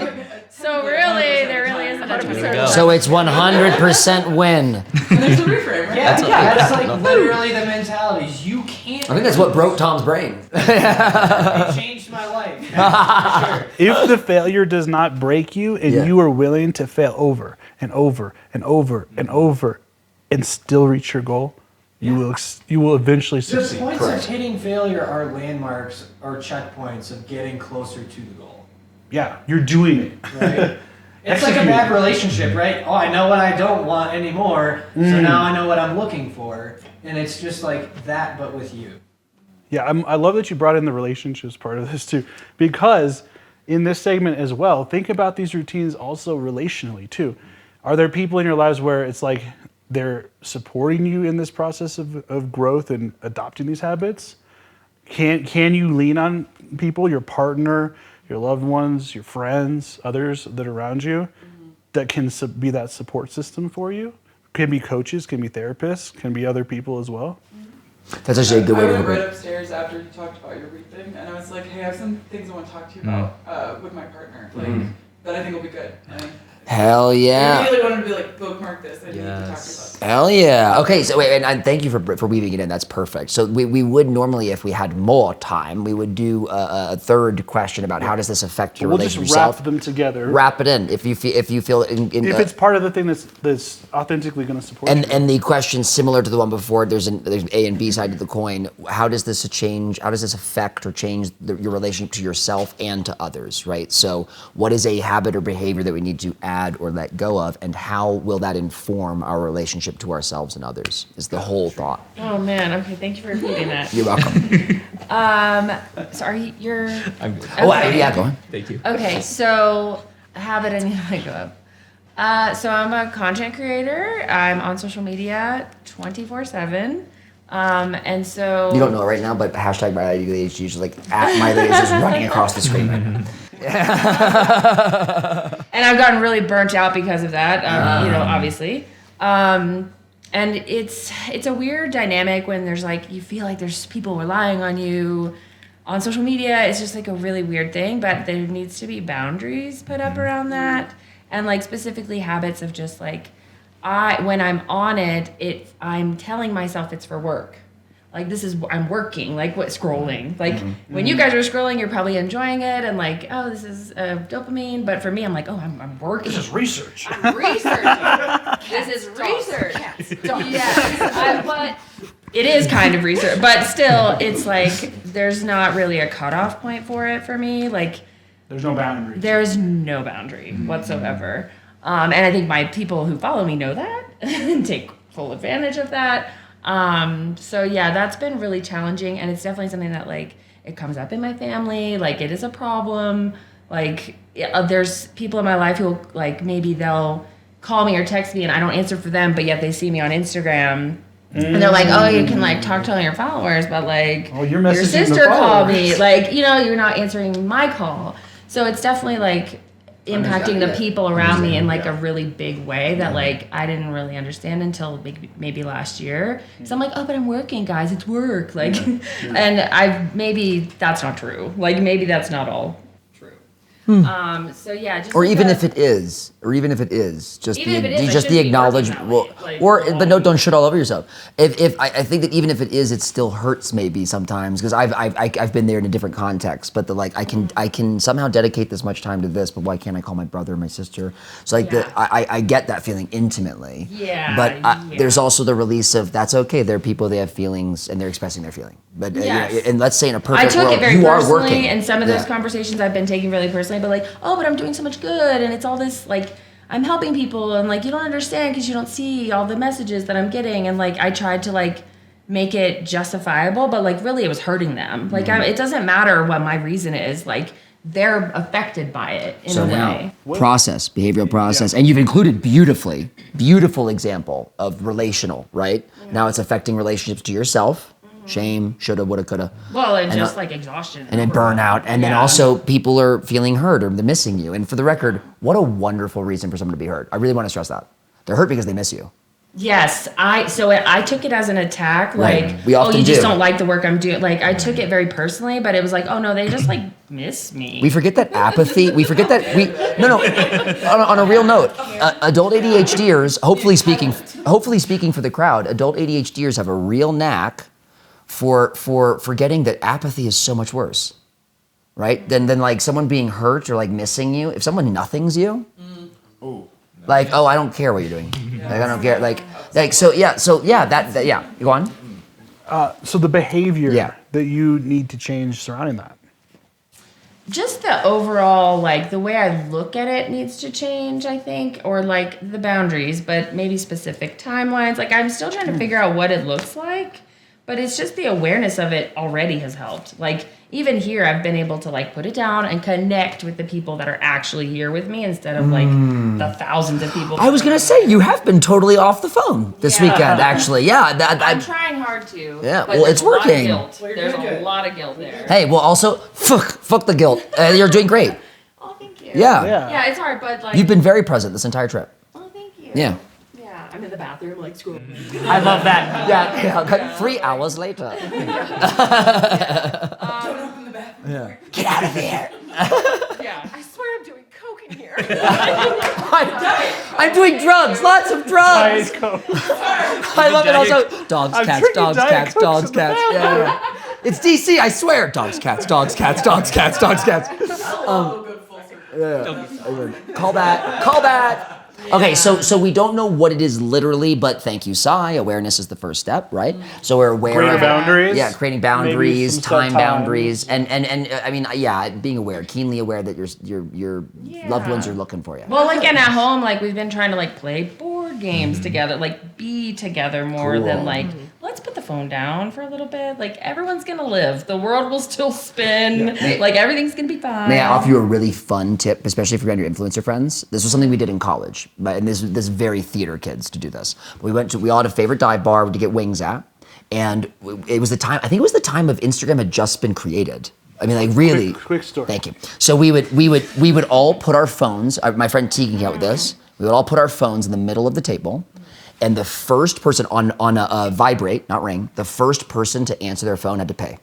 So really, there really isn't a 100%. So it's 100% win. And there's a reframe, right? That's like literally the mentalities. You can't. I think that's what broke Tom's brain. It changed my life. For sure. If the failure does not break you and you are willing to fail over and over and over and over and still reach your goal, you will eventually succeed. The points of hitting failure are landmarks or checkpoints of getting closer to the goal. Yeah, you're doing it. Right? It's like a bad relationship, right? Oh, I know what I don't want anymore, so now I know what I'm looking for. And it's just like that, but with you. Yeah, I love that you brought in the relationships part of this too, because in this segment as well, think about these routines also relationally too. Are there people in your lives where it's like they're supporting you in this process of growth and adopting these habits? Can you lean on people, your partner, your loved ones, your friends, others that are around you that can be that support system for you? Can be coaches, can be therapists, can be other people as well. That's actually a good way to I look went at right upstairs after you talked about your read thing, and I was like, hey, I have some things I want to talk to you about with my partner, that I think will be good. Hell yeah. I really wanted to be like, bookmark this. I need to talk to you about this. Hell yeah. Okay, so wait, and thank you for weaving it in. That's perfect. So we would normally, if we had more time, we would do a third question about how does this affect your relationship just wrap them together. Wrap it in if you feel if it's part of the thing that's authentically going to support you. And the question similar to the one before, there's an A and B side to the coin. How does this change? How does this affect or change your relationship to yourself and to others? Right. So what is a habit or behavior that we need to add or let go of, and how will that inform our relationship to ourselves and others? Is the whole thought. Oh man. Okay. Thank you for repeating that. You're welcome. So are you? You're. I'm good. Oh, yeah. Go on. Thank you. Okay. So habit I need to let go of. So I'm a content creator. I'm on social media 24/7. And so You don't know it right now, but hashtag my ADHD is like at my is just running across the screen right now. and I've gotten really burnt out because of that, obviously. And it's a weird dynamic when there's like, you feel like there's people relying on you on social media. It's just like a really weird thing, but there needs to be boundaries put up around that. And like specifically habits of just like, when I'm on it, I'm telling myself it's for work. Like I'm working, like scrolling. Like when you guys are scrolling, you're probably enjoying it and like, oh, this is dopamine. But for me, I'm like, oh, I'm working. This is research. I'm researching. This is research. Yes, but it is kind of research. But still, it's like there's not really a cutoff point for it for me. Like there's no boundary. There's no boundary whatsoever. And I think my people who follow me know that and take full advantage of that. So yeah, that's been really challenging, and it's definitely something that like it comes up in my family. Like it is a problem. Like there's people in my life who like maybe they'll call me or text me and I don't answer for them, but yet they see me on Instagram. And they're like, oh, you can like talk to all your followers, but like your sister called me. Like, you're not answering my call. So it's definitely like impacting the people around me in like a really big way that like I didn't really understand until maybe last year. So I'm like, oh, but I'm working, guys. It's work. Like, and maybe that's not true. Like maybe that's not all true. So yeah, just Or like even if it is, just Even if it is, I just should the be acknowledgement. working that way, Well, like, but no, don't shit all over yourself. If I think that even if it is, it still hurts maybe sometimes because I've been there in a different context. But I can somehow dedicate this much time to this, but why can't I call my brother or my sister? So like I get that feeling intimately. Yeah. But there's also the release of that's okay. They're people. They have feelings and they're expressing their feeling. But Yes. and let's say in a I perfect took world, it very you are personally, working. and some of those conversations I've been taking really personally. But like, oh, but I'm doing so much good, and it's all this like I'm helping people, and like you don't understand because you don't see all the messages that I'm getting, and like I tried to like make it justifiable, but like really it was hurting them. Like it doesn't matter what my reason is, like they're affected by it in a way. Behavioral process, and you've included beautiful example of relational, right? Now it's affecting relationships to yourself. Shame, shoulda, woulda, coulda. Well, and just like exhaustion. And then burnout. And then also people are feeling hurt or they're missing you. And for the record, what a wonderful reason for someone to be hurt. I really want to stress that. They're hurt because they miss you. Yes, I took it as an attack, like, Right. We often you just do. don't like the work I'm doing. Like, I took it very personally, but it was like, oh no, they just like miss me. We forget that apathy. We forget that on a real note, adult ADHDers, hopefully speaking for the crowd, adult ADHDers have a real knack for forgetting that apathy is so much worse, right? Than like someone being hurt or like missing you. If someone nothings you, like, oh, I don't care what you're doing. Like, I don't care. Like, so yeah, that you go on. So the behavior that you need to change surrounding that. Just the overall, like, the way I look at it needs to change, I think, or like the boundaries, but maybe specific timelines. Like, I'm still trying to figure out what it looks like, but it's just the awareness of it already has helped. Like, even here, I've been able to like put it down and connect with the people that are actually here with me instead of like the thousands of people. I was gonna say you have been totally off the phone this weekend, actually. Yeah, I'm trying hard to. Yeah, but well, there's it's working. A lot of guilt. There's a lot of guilt there. Hey, well, also fuck the guilt. You're doing great. Oh, thank you. Yeah. Yeah, it's hard, but like. You've been very present this entire trip. Oh, thank you. Yeah. Yeah, I'm in the bathroom like scrolling. I love that. Yeah. 3 hours later. Get out of there. Yeah. I swear I'm doing coke in here. I'm doing drugs. Lots of drugs. I love it. Also, dogs, cats, dogs, cats, dogs, cats. Yeah. It's DC. I swear. Dogs, cats, dogs, cats, dogs, cats, dogs, cats. Call that. Okay, so we don't know what it is literally, but thank you, Sai. Awareness is the first step, right? So we're aware Creating of boundaries. Yeah, creating boundaries, Maybe some time set times. boundaries, and I mean, being aware, keenly aware that your loved ones are looking for you. Well, like, and at home, like, we've been trying to like play board games together, like be together more than like let's put the phone down for a little bit. Like, everyone's gonna live. The world will still spin. Like, everything's gonna be fine. May I offer you a really fun tip, especially if you're on your influencer friends? This was something we did in college, and this is very theater kids to do this. We all had a favorite dive bar to get wings at, and it was the time, I think it was the time of Instagram had just been created. I mean, like, really. Quick story. Thank you. So we would all put our phones, my friend T can get with this, we would all put our phones in the middle of the table, and the first person on a vibrate, not ring, the first person to answer their phone had to pay.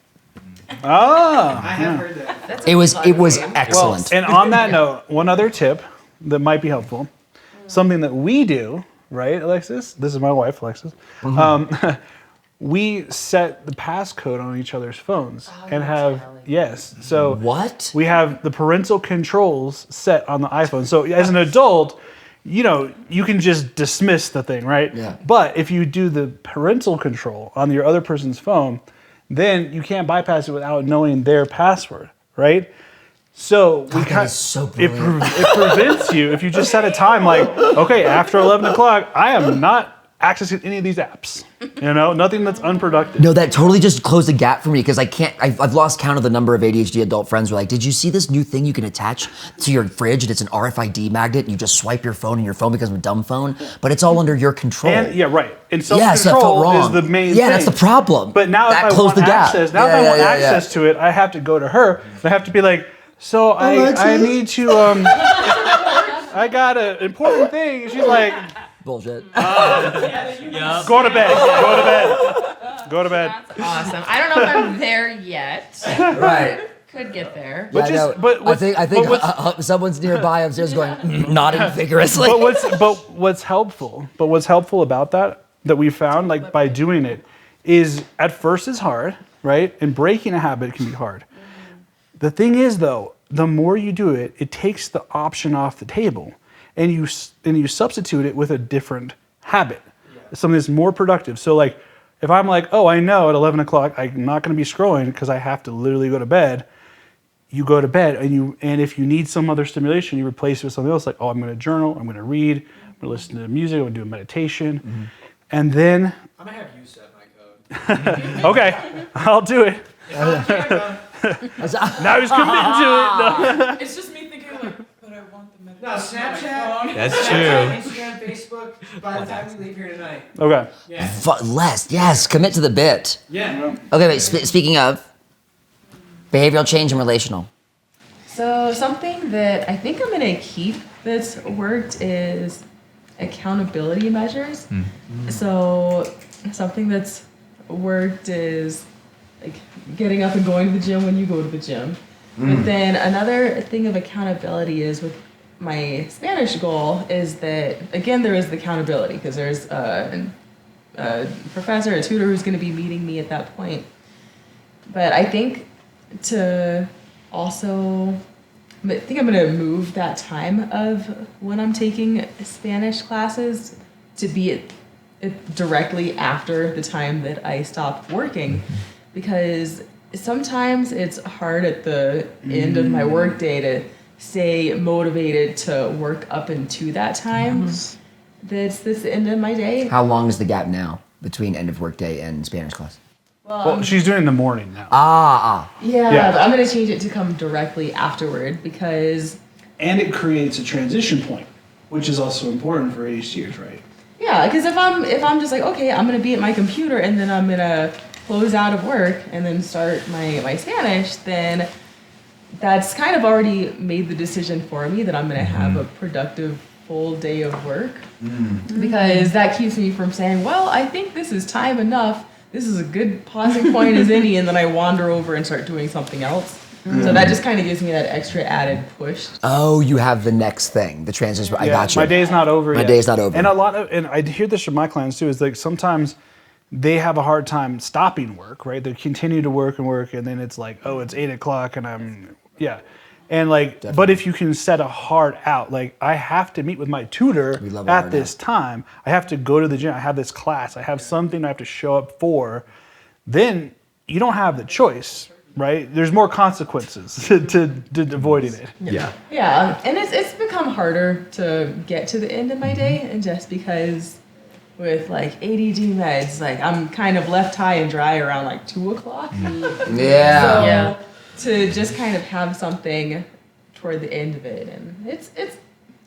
Ah. I have heard that. It was excellent. And on that note, one other tip that might be helpful, something that we do, right, Alexis? This is my wife, Alexis. We set the passcode on each other's phones and have, yes. So what? We have the parental controls set on the iPhone. So as an adult, you know, you can just dismiss the thing, right? Yeah. But if you do the parental control on your other person's phone, then you can't bypass it without knowing their password, right? So That is so it prevents you, if you just set a time like, okay, after 11 o'clock, I am not accessing any of these apps. You know, nothing that's unproductive. No, that totally just closed the gap for me because I've lost count of the number of ADHD adult friends who are like, did you see this new thing you can attach to your fridge and it's an RFID magnet and you just swipe your phone and your phone becomes a dumb phone, but it's all under your control. And, yeah, right. And so that felt self-control wrong. is the main thing. Yeah, that's the problem. But now that if I closed want the gap. access, access to it, I have to go to her and I have to be like, so I need to, I got an important thing. And she's like, bullshit. go to bed, go to bed, go to bed. That's awesome. I don't know if I'm there yet. Right. Could get there. But Yeah, I think someone's nearby upstairs going nodding vigorously. But what's helpful about that we found, like, by doing it, is at first it's hard, right? And breaking a habit can be hard. The thing is, though, the more you do it, it takes the option off the table, and you substitute it with a different habit, something that's more productive. So, like, if I'm like, oh, I know at 11 o'clock I'm not going to be scrolling because I have to literally go to bed. You go to bed, and if you need some other stimulation, you replace it with something else. Like, oh, I'm going to journal, I'm going to read, I'm going to listen to music, I'm going to do a meditation, and then I'm gonna have you set my code. okay, I'll do it. Now he's committing to it. No. It's just me thinking like, but I want the meditation. No, Snapchat. That's true. Instagram, Facebook. By the time we leave here tonight. Okay. Yeah. Less, yes, commit to the bit. Yeah. Okay, wait, speaking of behavioral change and relational. So something that I think I'm gonna keep that's worked is accountability measures. So something that's worked is like getting up and going to the gym when you go to the gym. But then another thing of accountability is with my Spanish goal is that, again, there is the accountability because there's a professor, a tutor who's going to be meeting me at that point. But I think I'm going to move that time of when I'm taking Spanish classes to be directly after the time that I stop working, because sometimes it's hard at the end of my workday to stay motivated to work up into that time. That's the end of my day. How long is the gap now between end of workday and Spanish class? Well, she's doing it in the morning now. Yeah, but I'm going to change it to come directly afterward because... And it creates a transition point, which is also important for ADHDers, right? Yeah, because if I'm just like, okay, I'm going to be at my computer and then I'm going to close out of work and then start my Spanish, then that's kind of already made the decision for me that I'm going to have a productive full day of work. Because that keeps me from saying, well, I think this is time enough. This is a good pausing point as any, and then I wander over and start doing something else. So that just kind of gives me that extra added push. Oh, you have the next thing, the transition. I got you. My day's not over yet. My day's not over. And and I hear this from my clients too, is like sometimes they have a hard time stopping work, right? They continue to work, and then it's like, oh, it's 8 o'clock and and like, Definitely. but if you can set a hard out, like I have to meet with my tutor at this time, I have to go to the gym, I have this class, I have something I have to show up for, then you don't have the choice, right? There's more consequences to avoiding it. Yeah. Yeah, and it's become harder to get to the end of my day, and just because with like ADD meds. Like I'm kind of left high and dry around like 2 o'clock. Yeah. So to just kind of have something toward the end of it, and it's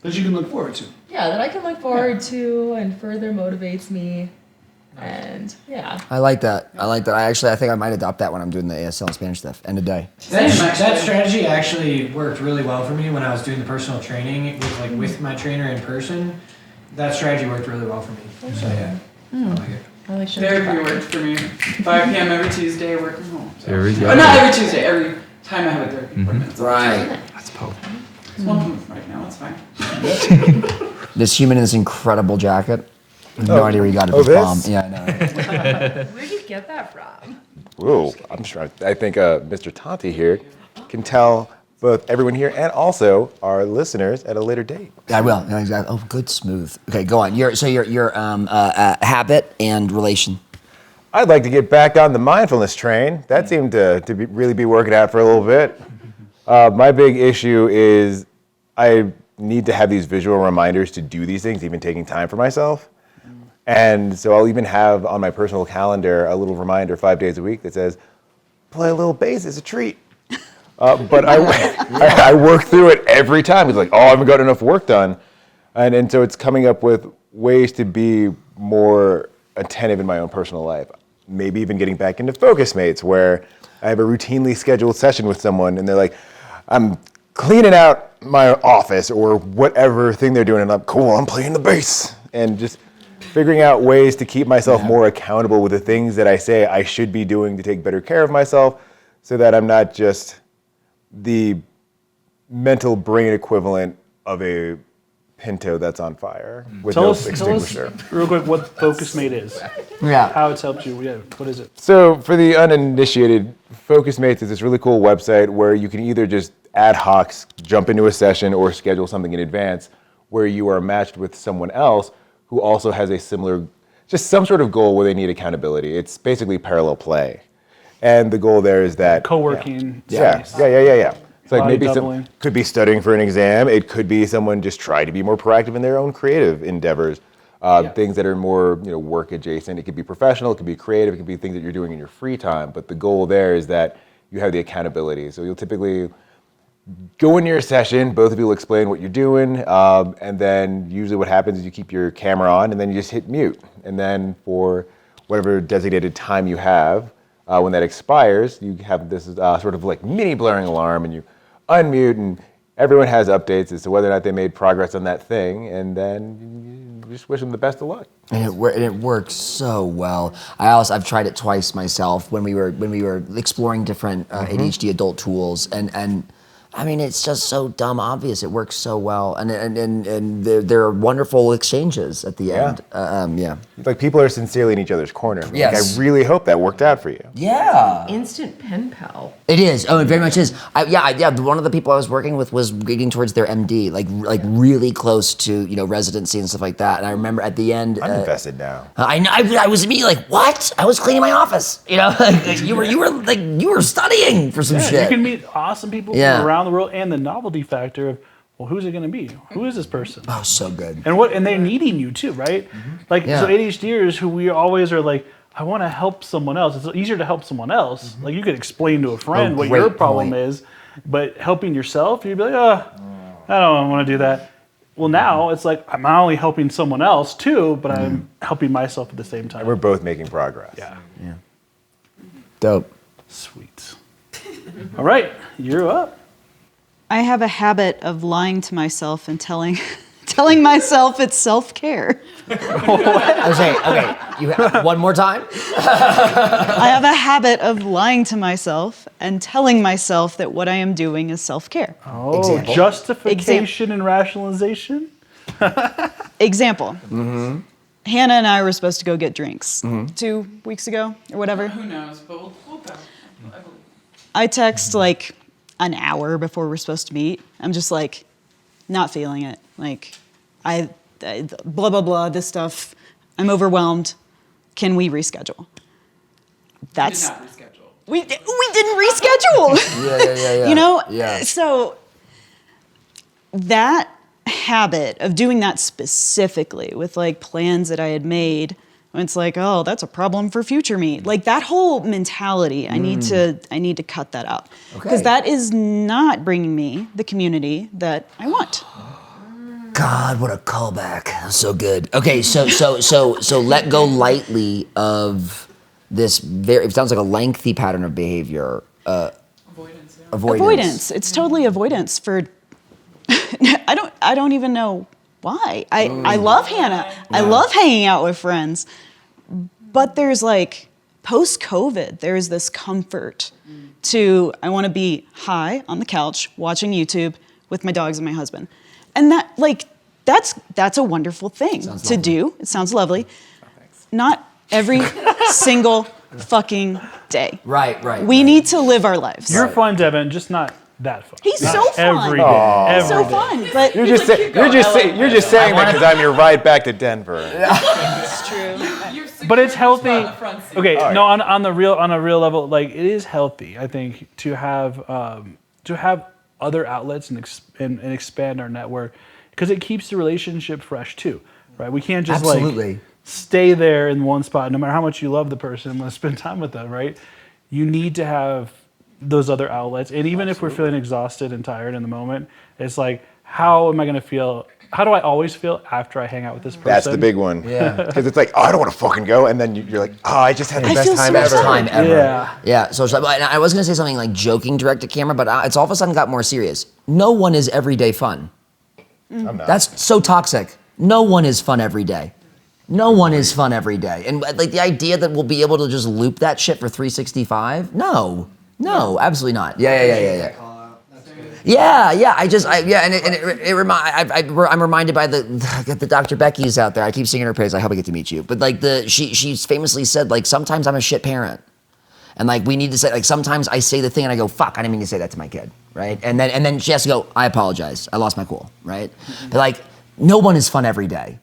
That you can look forward to. yeah, that I can look forward to and further motivates me. And yeah. I like that. I think I might adopt that when I'm doing the ASL and Spanish stuff. End of day. That strategy actually worked really well for me when I was doing the personal training with my trainer in person. That strategy worked really well for me. So yeah, I like it. I like Therapy worked for me. 5 p.m. every Tuesday, work from home. So. There we go. Oh, not every Tuesday, every time I have a therapy appointment. Right. That's potent. It's one month right now, it's fine. This human in this incredible jacket. I have no idea where you got it. This this? bomb. Yeah, I know. Where did you get that from? Whoa, I'm sure. I think Mr. Tanti here can tell both everyone here and also our listeners at a later date. I will. Yeah, exactly. Oh, good, smooth. Okay, go on. Your habit and relation. I'd like to get back on the mindfulness train. That seemed to really be working out for a little bit. My big issue is I need to have these visual reminders to do these things, even taking time for myself. And so I'll even have on my personal calendar a little reminder 5 days a week that says, play a little bass, it's a treat. But I work through it every time. It's like, oh, I haven't got enough work done. And so it's coming up with ways to be more attentive in my own personal life. Maybe even getting back into Focus Mates, where I have a routinely scheduled session with someone and they're like, I'm cleaning out my office or whatever thing they're doing, and I'm cool, I'm playing the bass. And just figuring out ways to keep myself more accountable with the things that I say I should be doing to take better care of myself, so that I'm not just the mental brain equivalent of a Pinto that's on fire with Tell no us extinguisher. real quick what Focus Mate is. Yeah. How it's helped you. Yeah, what is it? So for the uninitiated, Focus Mates is this really cool website where you can either just ad hoc jump into a session or schedule something in advance where you are matched with someone else who also has a similar, just some sort of goal where they need accountability. It's basically parallel play. And the goal there is that Co-working. Yeah. space. Yeah. It's like Body maybe doubling. some could be studying for an exam. It could be someone just trying to be more proactive in their own creative endeavors. Things that are more work adjacent. It could be professional. It could be creative. It could be things that you're doing in your free time. But the goal there is that you have the accountability. So you'll typically go into your session. Both of you will explain what you're doing, and then usually what happens is you keep your camera on, and then you just hit mute. And then for whatever designated time you have, when that expires, you have this sort of like mini blaring alarm, and you unmute, and everyone has updates as to whether or not they made progress on that thing, and then you just wish them the best of luck. And it works so well. I've tried it twice myself when we were exploring different ADHD adult tools, and I mean, it's just so dumb obvious. It works so well, and there are wonderful exchanges at the end. It's like people are sincerely in each other's corner. Yes. Like, I really hope that worked out for you. Yeah. Instant pen pal. It is. Oh, it very much is. One of the people I was working with was getting towards their MD, like really close to residency and stuff like that. And I remember at the end, I'm invested now. I know. I was immediately like, "What? I was cleaning my office." You were studying for some shit. You can meet awesome people from around the world, and the novelty factor of, well, who's it going to be? Who is this person? Oh, so good. And they're needing you too, right? So ADHDers who we always are like, I want to help someone else. It's easier to help someone else. Like you could explain to a friend what your problem is, but helping yourself, you'd be like, I don't want to do that. Well, now it's like I'm not only helping someone else too, but I'm helping myself at the same time. And we're both making progress. Yeah. Dope. Sweet. All right, you're up. I have a habit of lying to myself and telling myself it's self-care. Okay. You have one more time. I have a habit of lying to myself and telling myself that what I am doing is self-care. Oh, Example. Justification and rationalization. Example. Hannah and I were supposed to go get drinks 2 weeks ago or whatever. Who knows, but we'll go. I believe. I text like an hour before we're supposed to meet. I'm just like, not feeling it. Like, I blah, blah, blah, this stuff. I'm overwhelmed. Can we reschedule? That's... We did not reschedule. We didn't reschedule. Yeah. So that habit of doing that specifically with like plans that I had made. When it's like, oh, that's a problem for future me. Like that whole mentality, I need to cut that out because that is not bringing me the community that I want. God, what a callback. So good. Okay, so let go lightly of this it sounds like a lengthy pattern of behavior. Avoidance. Yeah. Avoidance. It's totally avoidance for I don't even know why. I love Hannah. I love hanging out with friends. But there's like post-COVID, there's this comfort to I want to be high on the couch watching YouTube with my dogs and my husband. And that like that's a wonderful thing to do. It sounds lovely. Not every single fucking day. Right. We need to live our lives. You're fun, Devin, just not that fun. He's Not so fun. every day. He's so fun. But You're just saying that because I'm your ride back to Denver. it's true. But it's healthy. Spot in the front seat. Okay, All no, on a real level, like it is healthy. I think to have other outlets and expand our network because it keeps the relationship fresh too, right? We can't just like stay there in one spot. No matter how much you love the person, want to spend time with them, right? You need to have those other outlets, and even if we're feeling exhausted and tired in the moment, it's like, how am I going to feel? How do I always feel after I hang out with this person? That's the big one. Yeah. Because it's like, oh, I don't want to fucking go. And then you're like, oh, I just had the best time ever. Yeah. So I was going to say something like joking direct to camera, but it's all of a sudden got more serious. No one is everyday fun. I'm not. That's so toxic. No one is fun every day. No one is fun every day. And like the idea that we'll be able to just loop that shit for 365? No, absolutely not. Yeah. I'm reminded by the Dr. Becky's out there. I keep singing her praise. I hope I get to meet you. But like she's famously said, like, sometimes I'm a shit parent. And like we need to say, like, sometimes I say the thing and I go, fuck, I didn't mean to say that to my kid, right? And then she has to go, I apologize. I lost my cool, right? But like, no one is fun every day.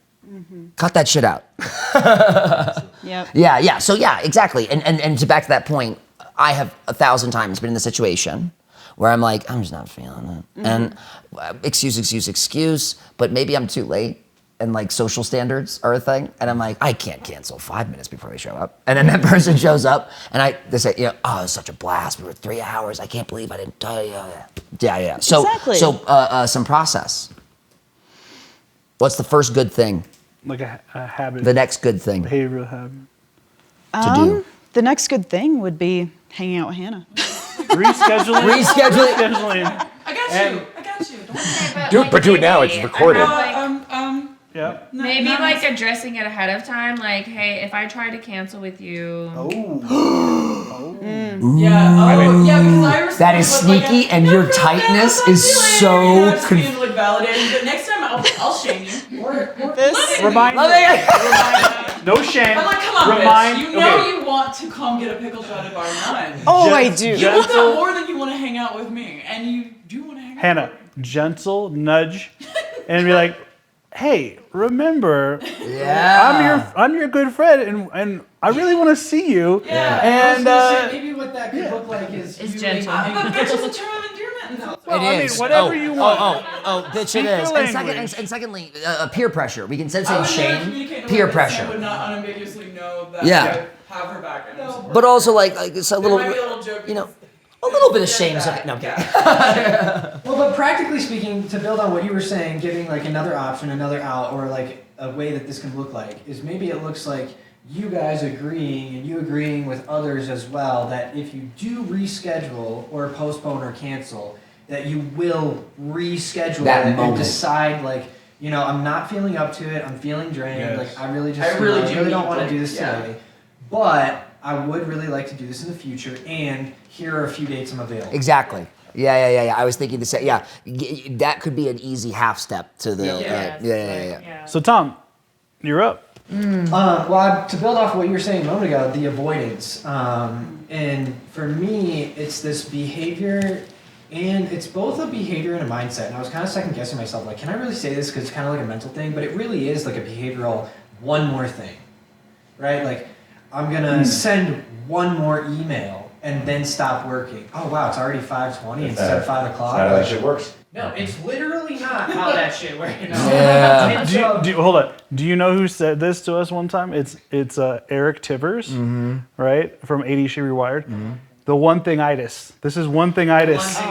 Cut that shit out. Yep. Yeah. So yeah, exactly. And to back to that point, I have 1,000 times been in the situation where I'm like, I'm just not feeling it. And excuse, but maybe I'm too late and like social standards are a thing. And I'm like, I can't cancel 5 minutes before they show up. And then that person shows up and they say, oh, it was such a blast. We were 3 hours. I can't believe I didn't tell you. Yeah. So, exactly. Some process. What's the first good thing? Like a habit. The next good thing Behavioral habit. to do. The next good thing would be hanging out with Hannah. Rescheduling. I got you. But do it now. It's recorded. Yeah. Maybe like addressing it ahead of time, like, hey, if I try to cancel with you. Because I respond That is with, like, sneaky, and your tightness is so. That's being like validating, but next time I'll shame you. Remind. No shame. I'm like, come on, bitch. You know you want to come get a pickle shot at bar 9. Oh, I do. You want that more than you want to hang out with me, and you do want to hang out. Hannah, gentle nudge, and be like, hey, remember, I'm your good friend, and I really want to see you. Yeah. And maybe what that could look like is gentle. But bitch is a term of endearment. Well, I mean, whatever you want. Bitch, it is. And secondly, peer pressure. We can instead of saying shame, peer pressure. I would not unambiguously know that Yeah. I have her back. And But also like it's a little, might be a little joke, a little bit of shame. So, no, I'm kidding. Well, but practically speaking, to build on what you were saying, giving like another option, another out, or like a way that this can look like is maybe it looks like you guys agreeing and you agreeing with others as well that if you do reschedule or postpone or cancel, that you will reschedule That it moment. and decide like, I'm not feeling up to it. I'm feeling drained. Yes. Like I really do don't need want to to- do this yeah. today, but I would really like to do this in the future. And here are a few dates I'm available. Exactly. Yeah. I was thinking to say, that could be an easy half step to the. Yeah. So Tom, you're up. Well, to build off what you were saying a moment ago, the avoidance. And for me, it's this behavior, and it's both a behavior and a mindset. And I was kind of second guessing myself, like, can I really say this? Because it's kind of like a mental thing, but it really is like a behavioral one more thing, right? Like, I'm going to send one more email and then stop working. Oh wow, it's already 5:20 instead of 5 o'clock. How that shit works. No, it's literally not how that shit works. Yeah. Hold on. Do you know who said this to us one time? It's Eric Tivers, right, from ADHD Rewired. The one thing-itis. This is one thing-itis. Okay.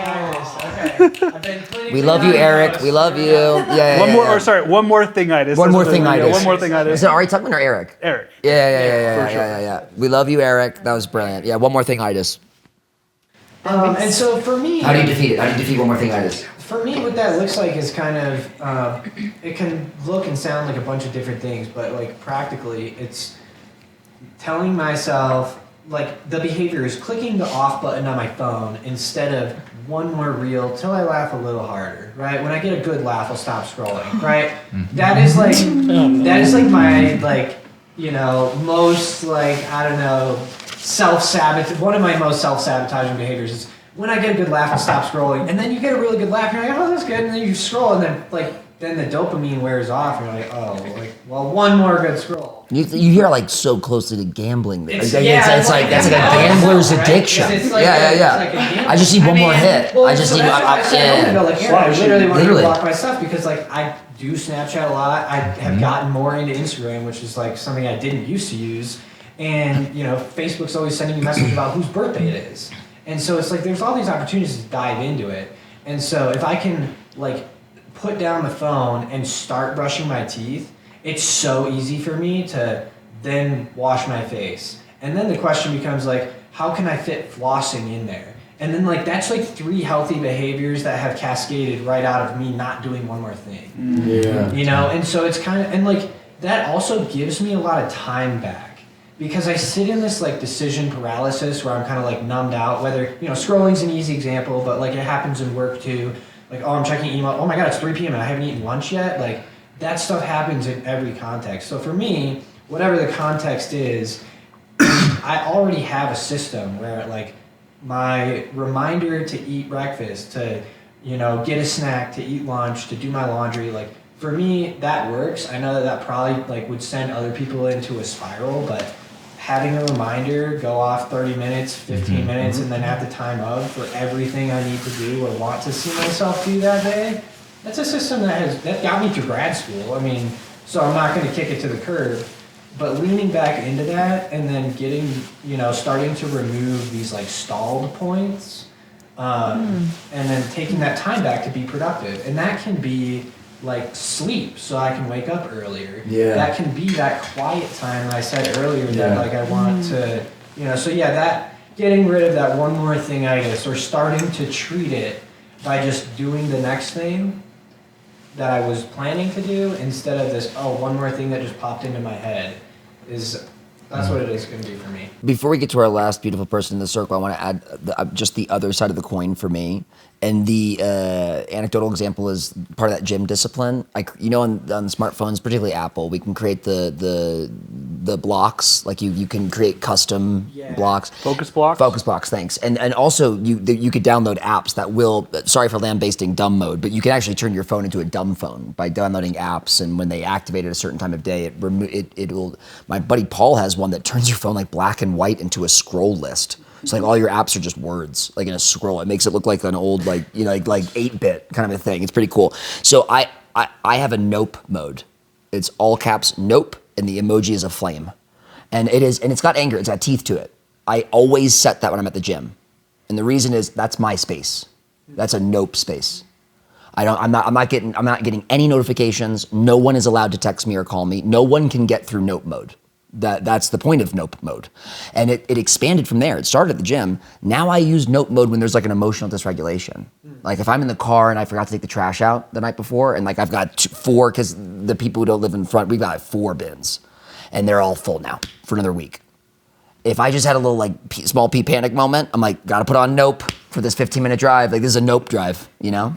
I've been putting We love you, Eric. We love you. Yeah. One more thing-itis. One more thing-itis. One more thing-itis. Is it Ari Tuckman or Eric? Eric. Yeah. We love you, Eric. That was brilliant. Yeah, one more thing-itis. And so for me, How do you defeat it? How do you defeat one more thing-itis? for me, what that looks like is kind of, it can look and sound like a bunch of different things, but like practically, it's telling myself, like the behavior is clicking the off button on my phone instead of one more reel till I laugh a little harder, right? When I get a good laugh, I'll stop scrolling, right? That is like my, like, you know, most like, I don't know, one of my most self-sabotaging behaviors is when I get a good laugh, I'll stop scrolling, and then you get a really good laugh, and you're like, oh, that's good, and then you scroll, and then the dopamine wears off, and you're like, oh, like, well, one more good scroll. You hear like so closely to gambling. It's like that's like a gambler's addiction. It's like I just need one more hit. Well, I just need. I literally want to block my stuff because like I do Snapchat a lot. I have gotten more into Instagram, which is like something I didn't used to use. And you know, Facebook's always sending me messages about whose birthday it is. And so it's like there's all these opportunities to dive into it. And so if I can like put down the phone and start brushing my teeth, it's so easy for me to then wash my face. And then the question becomes like, how can I fit flossing in there? And then like that's like 3 healthy behaviors that have cascaded right out of me not doing one more thing. Yeah. You know, and so it's kind of, and like that also gives me a lot of time back. Because I sit in this like decision paralysis where I'm kind of like numbed out, whether, you know, scrolling's an easy example, but like it happens in work too. Like, oh, I'm checking email. Oh my God, it's 3 p.m. and I haven't eaten lunch yet. Like that stuff happens in every context. So for me, whatever the context is, I already have a system where like my reminder to eat breakfast, to, you know, get a snack, to eat lunch, to do my laundry, like for me, that works. I know that probably like would send other people into a spiral, but having a reminder go off 30 minutes, 15 minutes, and then at the time of for everything I need to do or want to see myself do that day, that's a system that got me through grad school. I mean, so I'm not going to kick it to the curb, but leaning back into that and then getting, you know, starting to remove these like stalled points, and then taking that time back to be productive. And that can be like sleep so I can wake up earlier. Yeah. That can be that quiet time that I said earlier that like I want to, you know, so yeah, that getting rid of that one more thing I guess, or starting to treat it by just doing the next thing that I was planning to do instead of this, oh, one more thing that just popped into my head that's what it is going to be for me. Before we get to our last beautiful person in the circle, I want to add just the other side of the coin for me. And the anecdotal example is part of that gym discipline. You know, on smartphones, particularly Apple, we can create the blocks. Like you can create custom blocks. Focus blocks? Focus blocks, thanks. And also you could download apps that will, sorry for lambasting dumb mode, but you can actually turn your phone into a dumb phone by downloading apps. And when they activate at a certain time of day, it will. My buddy Paul has one that turns your phone like black and white into a scroll list. So like all your apps are just words, like in a scroll. It makes it look like an old, like, you know, like 8-bit kind of a thing. It's pretty cool. So I have a nope mode. It's all caps nope, and the emoji is a flame. And it's got anger, it's got teeth to it. I always set that when I'm at the gym. And the reason is that's my space. That's a nope space. I'm not getting any notifications. No one is allowed to text me or call me. No one can get through nope mode. That's the point of nope mode. And it expanded from there. It started at the gym. Now I use nope mode when there's like an emotional dysregulation. Like if I'm in the car and I forgot to take the trash out the night before, and like I've got 4, because the people who don't live in front, we've got 4 bins. And they're all full now for another week. If I just had a little like small pee panic moment, I'm like, gotta put on nope for this 15-minute drive. Like this is a nope drive, you know?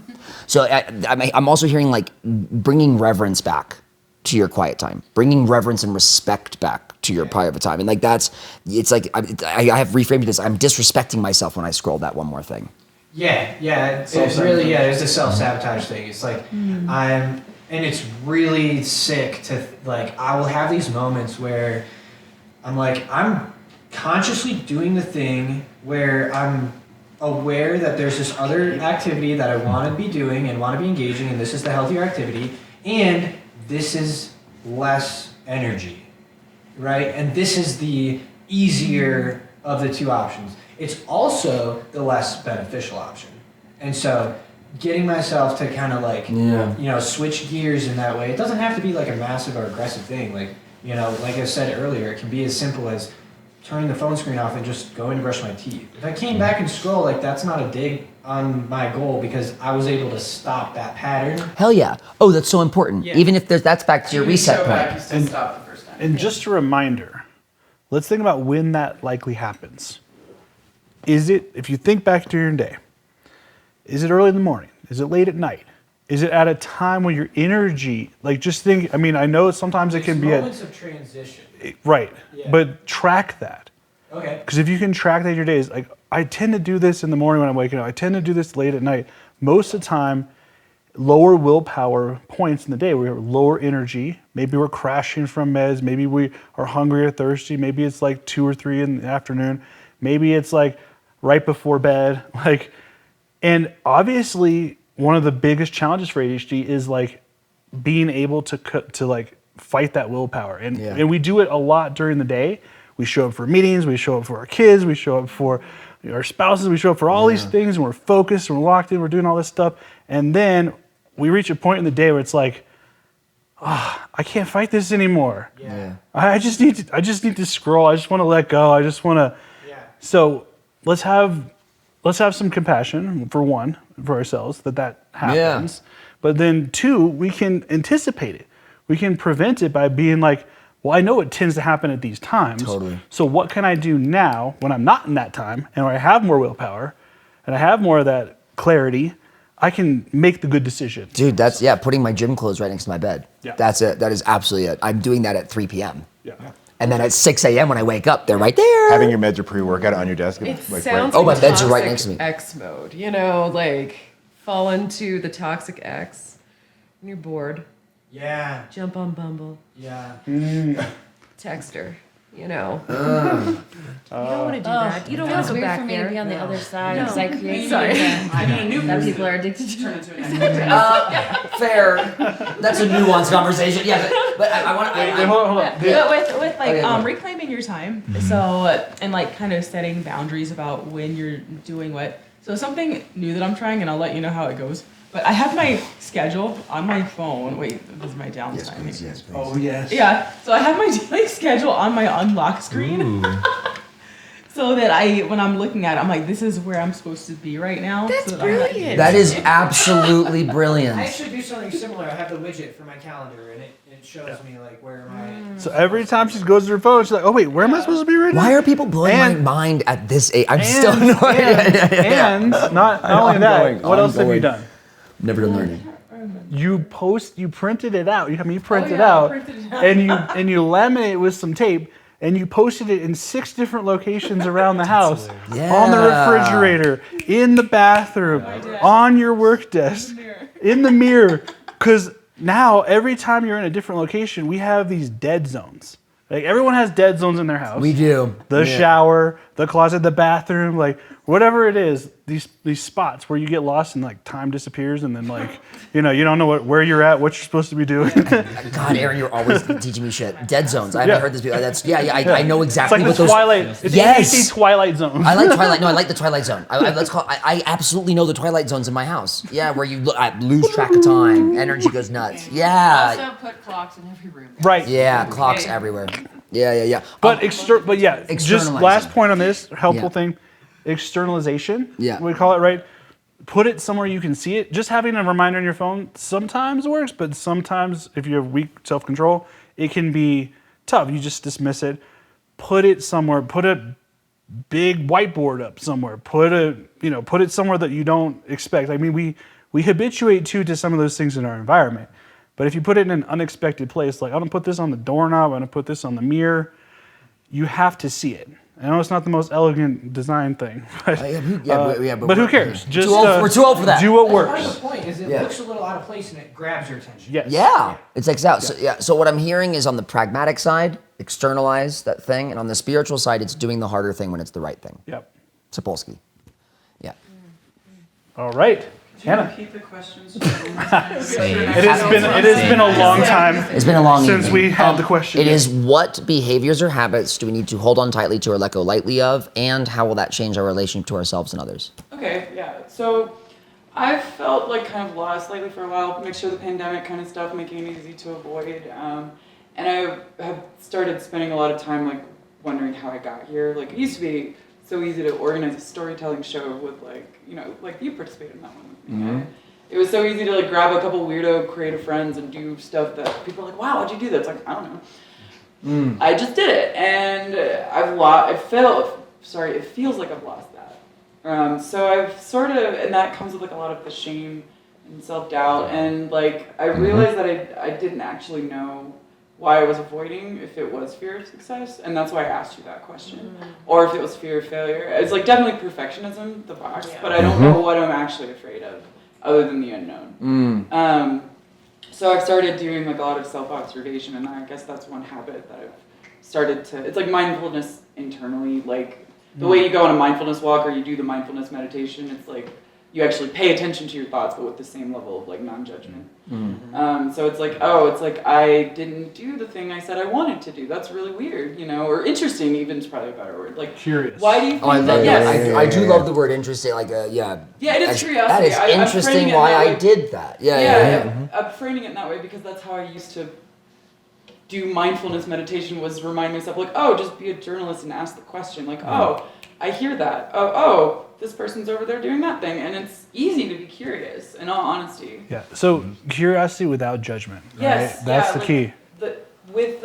So I'm also hearing like bringing reverence back to your quiet time, bringing reverence and respect back to your private time. And like it's like, I have reframed it as I'm disrespecting myself when I scroll that one more thing. Yeah, it's really, it's a self-sabotage thing. It's like, and it's really sick to, like, I will have these moments where I'm like, I'm consciously doing the thing where I'm aware that there's this other activity that I want to be doing and want to be engaging, and this is the healthier activity, and this is less energy, right? And this is the easier of the two options. It's also the less beneficial option. And so getting myself to kind of like, switch gears in that way, it doesn't have to be like a massive or aggressive thing. Like, like I said earlier, it can be as simple as turning the phone screen off and just going to brush my teeth. If I came back and scroll, like that's not a dig on my goal because I was able to stop that pattern. Hell yeah. Oh, that's so important. Yeah. Even if that's back to your reset Back, point. you still stop the first time. And just a reminder, let's think about when that likely happens. Is it, if you think back to your day, is it early in the morning? Is it late at night? Is it at a time when your energy, like just think, I mean, I know sometimes it can be moments of transition. right, Yeah. but track that. Okay. Because if you can track that your days, like I tend to do this in the morning when I'm waking up. I tend to do this late at night. Most of the time, lower willpower points in the day. We have lower energy. Maybe we're crashing from meds. Maybe we are hungry or thirsty. Maybe it's like 2 or 3 in the afternoon. Maybe it's like right before bed. And obviously, one of the biggest challenges for ADHD is like being able to like fight that willpower. And we do it a lot during the day. We show up for meetings, we show up for our kids, we show up for our spouses, we show up for all these things, and we're focused, and we're locked in, we're doing all this stuff. And then we reach a point in the day where it's like, I can't fight this anymore. Yeah. I just need to scroll. I just want to let go. I just want to. Yeah. So let's have some compassion for one, for ourselves that happens. But then 2, we can anticipate it. We can prevent it by being like, well, I know it tends to happen at these times. Totally. So what can I do now when I'm not in that time and where I have more willpower and I have more of that clarity? I can make the good decision. Dude, that's, putting my gym clothes right next to my bed. Yeah. That's it. That is absolutely it. I'm doing that at 3 p.m. Yeah. And then at 6 a.m. when I wake up, they're right there. Having your meds or pre-workout on your desk. It like, sounds Oh, my like meds are right toxic next to me. X mode, like fall into the toxic X when you're bored. Yeah. Jump on Bumble, Yeah. text her. You don't want to do that. You don't want It's to go weird back for me there. to be on the other side No. because I create Sorry. I need a new that person people are addicted to. turn into an Fair. That's a nuanced conversation. Yeah, but I want to. Hold on. But with like Okay, go on. reclaiming your time, so and like kind of setting boundaries about when you're doing what. So something new that I'm trying, and I'll let you know how it goes. But I have my schedule on my phone. Wait, this is my downtime. Yes, please. Oh, yes. Yeah, so I have my daily schedule on my unlock screen. So that when I'm looking at it, I'm like, this is where I'm supposed to be right now. That's so that I'm like- brilliant. That is absolutely I brilliant. actually do something similar. I have the widget for my calendar, and it shows me like where my. So every time she goes to her phone, she's like, oh, wait, where am I supposed to be right now? Why are people blowing And- my mind at this age? I'm still annoyed. And not only that, Ongoing, what else have you ongoing. done? Never done learning. You printed it out. You print it yeah, I out, printed it out. and you laminate it with some tape, and you posted it in 6 different locations around the house, on the Yeah. refrigerator, in the bathroom, on your work desk, in the mirror. Because now every time you're in a different location, we have these dead zones. Like everyone has dead zones in their house. We do. The shower, the closet, the bathroom, like whatever it is, these spots where you get lost and like time disappears and then like, you don't know where you're at, what you're supposed to be doing. God, Aaron, you're always teaching me shit. Dead zones. I haven't Yeah. heard this before. I know It's exactly like what the those. Twilight. It's Yes. ADHD Twilight Zone. I like Twilight. No, I like the Twilight Zone. I absolutely know the Twilight Zones in my house. Yeah, where I lose track of time, energy goes nuts. Yeah, Also put clocks in every room. Right. yeah, clocks everywhere. Yeah. But just Externalizing. last point on this helpful Yeah. thing, externalization. Yeah. We call it, right? Put it somewhere you can see it. Just having a reminder on your phone sometimes works, but sometimes if you have weak self-control, it can be tough. You just dismiss it. Put it somewhere. Put a big whiteboard up somewhere. Put it somewhere that you don't expect. I mean, we habituate to some of those things in our environment. But if you put it in an unexpected place, like I'm gonna put this on the doorknob, I'm gonna put this on the mirror, you have to see it. I know it's not the most elegant design thing, but, but who cares? Just we're too old for that. Do what Part of works. the point is it Yeah. looks a little out of place and it grabs your attention. Yes. Yeah, it's like out. So what I'm hearing is on the pragmatic side, externalize that thing, and on the spiritual side, it's doing the harder thing when it's the right thing. Yep. Sapolsky. Yeah. All right. Could you Hannah. repeat the questions? It has been a long time. It's been a long since evening. we had the question. It is what behaviors or habits do we need to hold on tightly to or let go lightly of, and how will that change our relationship to ourselves and others? Okay, yeah. So I've felt like kind of lost lately for a while, mixture of the pandemic kind of stuff, making it easy to avoid. And I have started spending a lot of time like wondering how I got here. Like it used to be so easy to organize a storytelling show with like, you know, like you participated in that one with me. Mm-hmm. It was so easy to like grab a couple weirdo creative friends and do stuff that people are like, wow, how'd you do that? It's like, I don't know. I just did it, and it feels like I've lost that. So I've sort of, and that comes with like a lot of the shame and self-doubt, and like I realized that I didn't actually know why I was avoiding, if it was fear of success, and that's why I asked you that question, or if it was fear of failure. It's like definitely perfectionism, the box, but I don't know what I'm actually afraid of, other than the unknown. So I've started doing like a lot of self-observation, and I guess that's one habit that I've started to, it's like mindfulness internally, like the way you go on a mindfulness walk or you do the mindfulness meditation, it's like you actually pay attention to your thoughts, but with the same level of like non-judgment. So it's like, I didn't do the thing I said I wanted to do. That's really weird, you know, or interesting even is probably a better word. Like Curious. Why do you think I love that? Yes. I do love the word interesting. Like, yeah. Yeah, it is That's- curiosity. That is I'm interesting framing it why that I way. did that. Yeah. I'm framing it in that way because that's how I used to do mindfulness meditation, was remind myself like, oh, just be a journalist and ask the question. Like, oh, I hear that. Oh, this person's over there doing that thing. And it's easy to be curious, in all honesty. Yeah. So curiosity without judgment. Right? Yes. That's yeah, the like key. With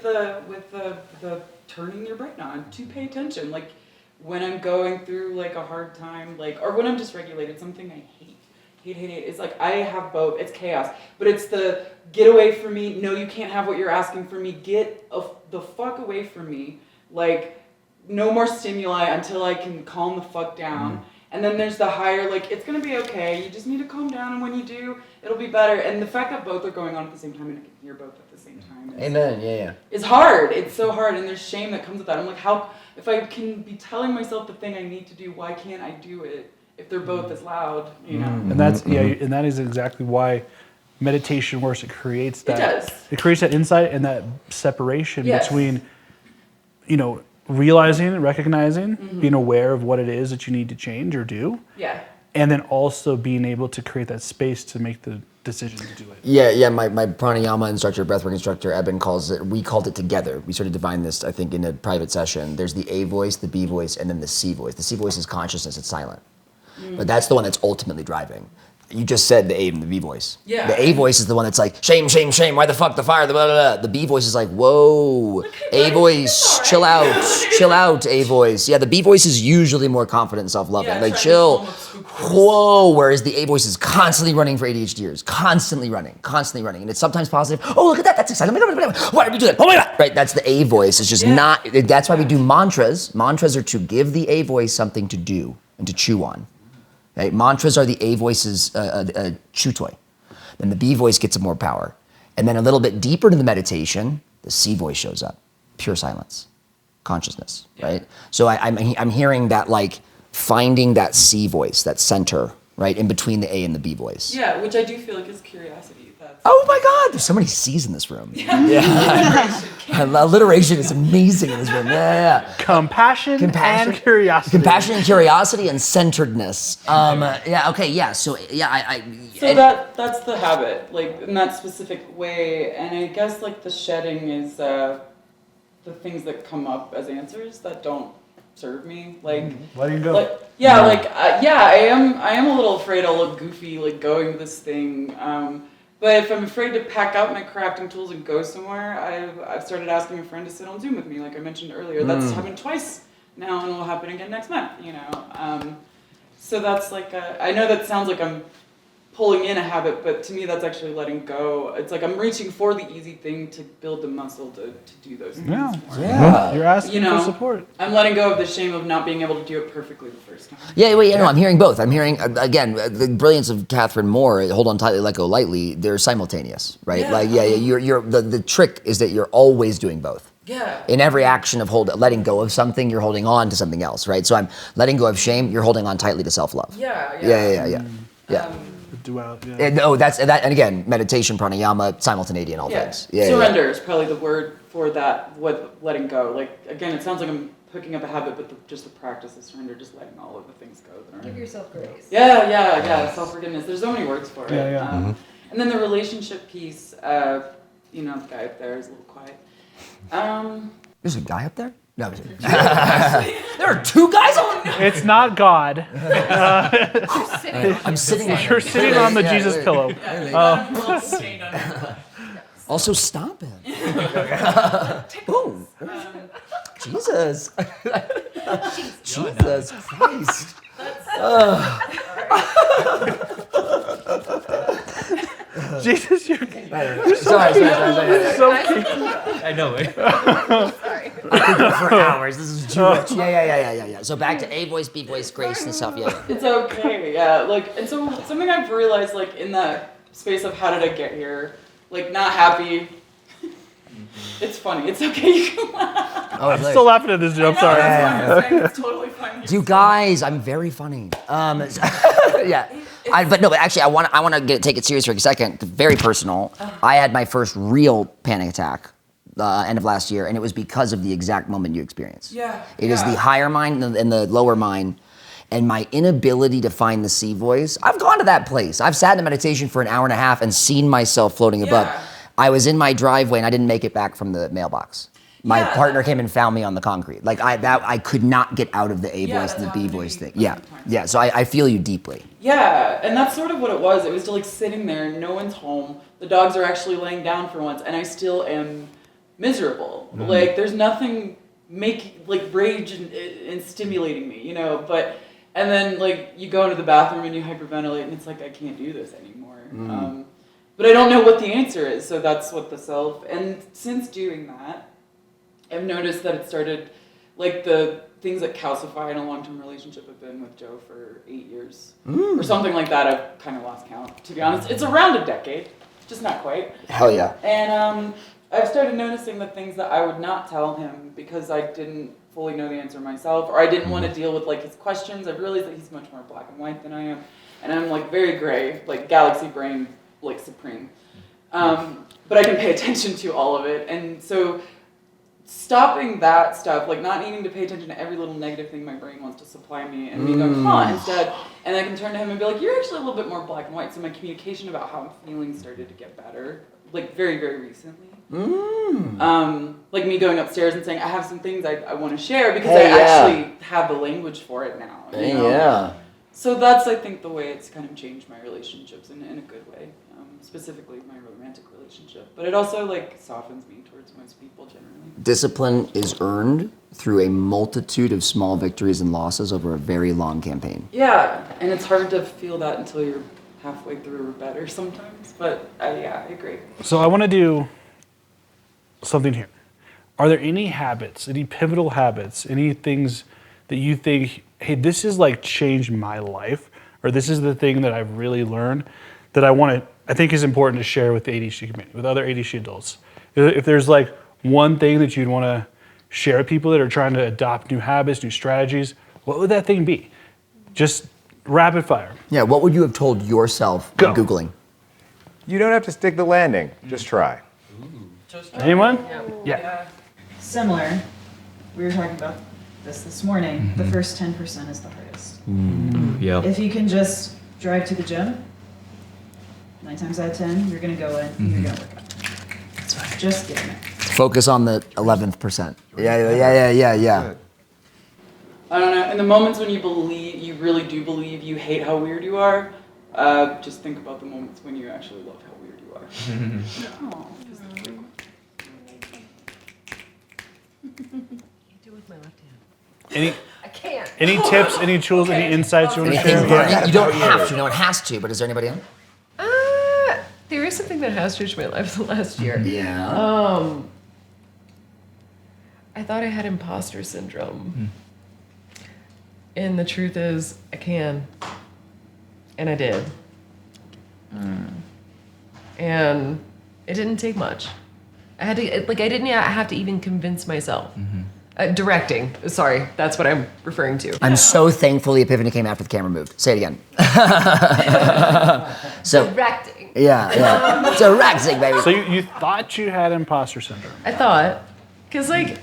the turning your brain on to pay attention. Like when I'm going through like a hard time, like, or when I'm dysregulated, something I hate. It's like I have both. It's chaos, but it's the get away from me. No, you can't have what you're asking from me. Get the fuck away from me. Like no more stimuli until I can calm the fuck down. And then there's the higher, like, it's gonna be okay. You just need to calm down, and when you do, it'll be better. And the fact that both are going on at the same time, and I can hear both at the same time. Amen. Yeah. It's hard. It's so hard, and there's shame that comes with that. I'm like, how? If I can be telling myself the thing I need to do, why can't I do it? If they're both as loud, you know. And that's and that is exactly why meditation works. It creates that. It does. It creates that insight and that separation Yes. between, you know, realizing, recognizing, being aware of what it is that you need to change or do, Yeah. and then also being able to create that space to make the decision to do it. Yeah. My pranayama instructor, breathwork instructor, Eben we called it together. We sort of defined this, I think, in a private session. There's the A voice, the B voice, and then the C voice. The C voice is consciousness, it's silent. But that's the one that's ultimately driving. You just said the A and the B voice. Yeah. The A voice is the one that's like, shame, shame, shame, why the fuck, the fire, the blah, blah, blah. The B voice is like, whoa, A voice, chill out, A voice. Yeah, the B voice is usually more confident and self-loving. Yeah, like, trying to chill, calm up spook whoa, whereas the A voice is constantly running for ADHDers, constantly running. And it's sometimes positive. Oh, look at that, that's exciting. Why did we do that? Oh my God. Right, that's the A voice. It's just not, that's why we do mantras. Mantras are to give the A voice something to do and to chew on. Right? Mantras are the A voice's chew toy. Then the B voice gets more power. And then a little bit deeper into the meditation, the C voice shows up. Pure silence, consciousness, right? So I'm hearing that, like, finding that C voice, that center, right, in between the A and the B voice. Yeah, which I do feel like is curiosity. That's Oh my God, there's so many C's in this room. Yeah. Alliteration is amazing in this room. Yeah. Compassion and curiosity. Compassion and curiosity and centeredness. So that's the habit, like in that specific way. And I guess like the shedding is the things that come up as answers that don't serve me. Like letting go. I am a little afraid I'll look goofy like going to this thing. But if I'm afraid to pack up my crafting tools and go somewhere, I've started asking a friend to sit on Zoom with me, like I mentioned earlier. That's happened twice now, and will happen again next month. You know, so that's like I know that sounds like I'm pulling in a habit, but to me that's actually letting go. It's like I'm reaching for the easy thing to build the muscle to do those things. Yeah. You're asking You know, for support. I'm letting go of the shame of not being able to do it perfectly the first time. I'm hearing both. I'm hearing, again, the brilliance of Catherine Moore, hold on tightly, let go lightly, they're simultaneous, right? Yeah. You're the trick is that you're always doing both. Yeah. In every action of letting go of something, you're holding on to something else, right? So I'm letting go of shame, you're holding on tightly to self-love. Yeah. Yeah. Duality. And, that's that. And again, meditation, pranayama, simultaneity, and all things. Surrender is probably the word for that. With letting go, like again, it sounds like I'm picking up a habit, but just the practice of surrender, just letting all of the things go that aren't. Give yourself grace. Yeah. Self-forgiveness. There's so many words for it. Yeah. And then the relationship piece. The guy up there is a little quiet. There's a guy up there? No. There are two guys on. It's not God. I'm sitting. You're sitting on the Jesus pillow. Also, stop it. Ooh. Jesus. Jesus Christ. Jesus, you're Sorry. so kinky. I know it. Sorry. I could go for hours. This is too much. Yeah. So back to A voice, B voice, grace, and stuff. Yeah. It's okay, yeah. And so something I've realized, in that space of how did I get here, not happy. It's funny. It's okay. You can laugh. I'm still laughing at this joke. I'm sorry. It's totally fine. You guys, I'm very funny. Yeah. But actually, I want to take it serious for a second. Very personal. I had my first real panic attack end of last year, and it was because of the exact moment you experienced. Yeah. It is the higher mind and the lower mind, and my inability to find the C voice. I've gone to that place. I've sat in meditation for an hour and a half and seen myself floating above. I was in my driveway and I didn't make it back from the mailbox. My partner came and found me on the concrete. I could not get out of the A voice and the B voice thing. Yeah. So I feel you deeply. Yeah, and that's sort of what it was. It was just sitting there, no one's home. The dogs are actually laying down for once, and I still am miserable. Mm-hmm. There's nothing rage and stimulating me, But and then you go into the bathroom and you hyperventilate, and it's I can't do this anymore. But I don't know what the answer is, so that's what the self. And since doing that, I've noticed that it started, the things that calcify in a long-term relationship have been with Joe for 8 years. Or something like that. I've kind of lost count, to be honest. It's around a decade, just not quite. Hell yeah. And I've started noticing the things that I would not tell him because I didn't fully know the answer myself, or I didn't want to deal with his questions. I've realized that he's much more black and white than I am. And I'm very gray, galaxy brain, supreme. But I can pay attention to all of it. And so stopping that stuff, not needing to pay attention to every little negative thing my brain wants to supply me, and me going, instead, and I can turn to him and be you're actually a little bit more black and white. So my communication about how I'm feeling started to get better, very, very recently. Me going upstairs and saying, I have some things I want to share because I actually have the language for it now. Yeah. So that's, I think, the way it's kind of changed my relationships in a good way, specifically my romantic relationship. But it also, softens me towards most people generally. Discipline is earned through a multitude of small victories and losses over a very long campaign. Yeah, and it's hard to feel that until you're halfway through or better sometimes. But, I agree. So I want to do something here. Are there any habits, any pivotal habits, any things that you think, hey, this has changed my life, or this is the thing that I've really learned that I think is important to share with the ADHD community, with other ADHD adults? If there's one thing that you'd want to share with people that are trying to adopt new habits, new strategies, what would that thing be? Just rapid fire. Yeah, what would you have told yourself when Googling? You don't have to stick the landing. Just try. Anyone? Yeah. Similar. We were talking about this morning. The first 10% is the hardest. Yeah. If you can just drive to the gym, 9 times out of 10, you're going to go in and you're going to work out. That's right. Just getting it. Focus on the 11th%. Yeah. I don't know. In the moments when you really do believe you hate how weird you are, just think about the moments when you actually love how weird you are. Do it with my left hand. I can't. Any tips, any tools, any insights you want to share? Yeah. You don't have to. No one has to, but is there anybody else? There is something that has changed my life the last year. Yeah. I thought I had imposter syndrome. And the truth is, I can. And I did. And it didn't take much. I had to, like, I didn't have to even convince myself. Directing, sorry, that's what I'm referring to. I'm so thankful the epiphany came after the camera moved. Say it again. So, Directing. yeah. Directing, baby. So you thought you had imposter syndrome. I thought, because, like,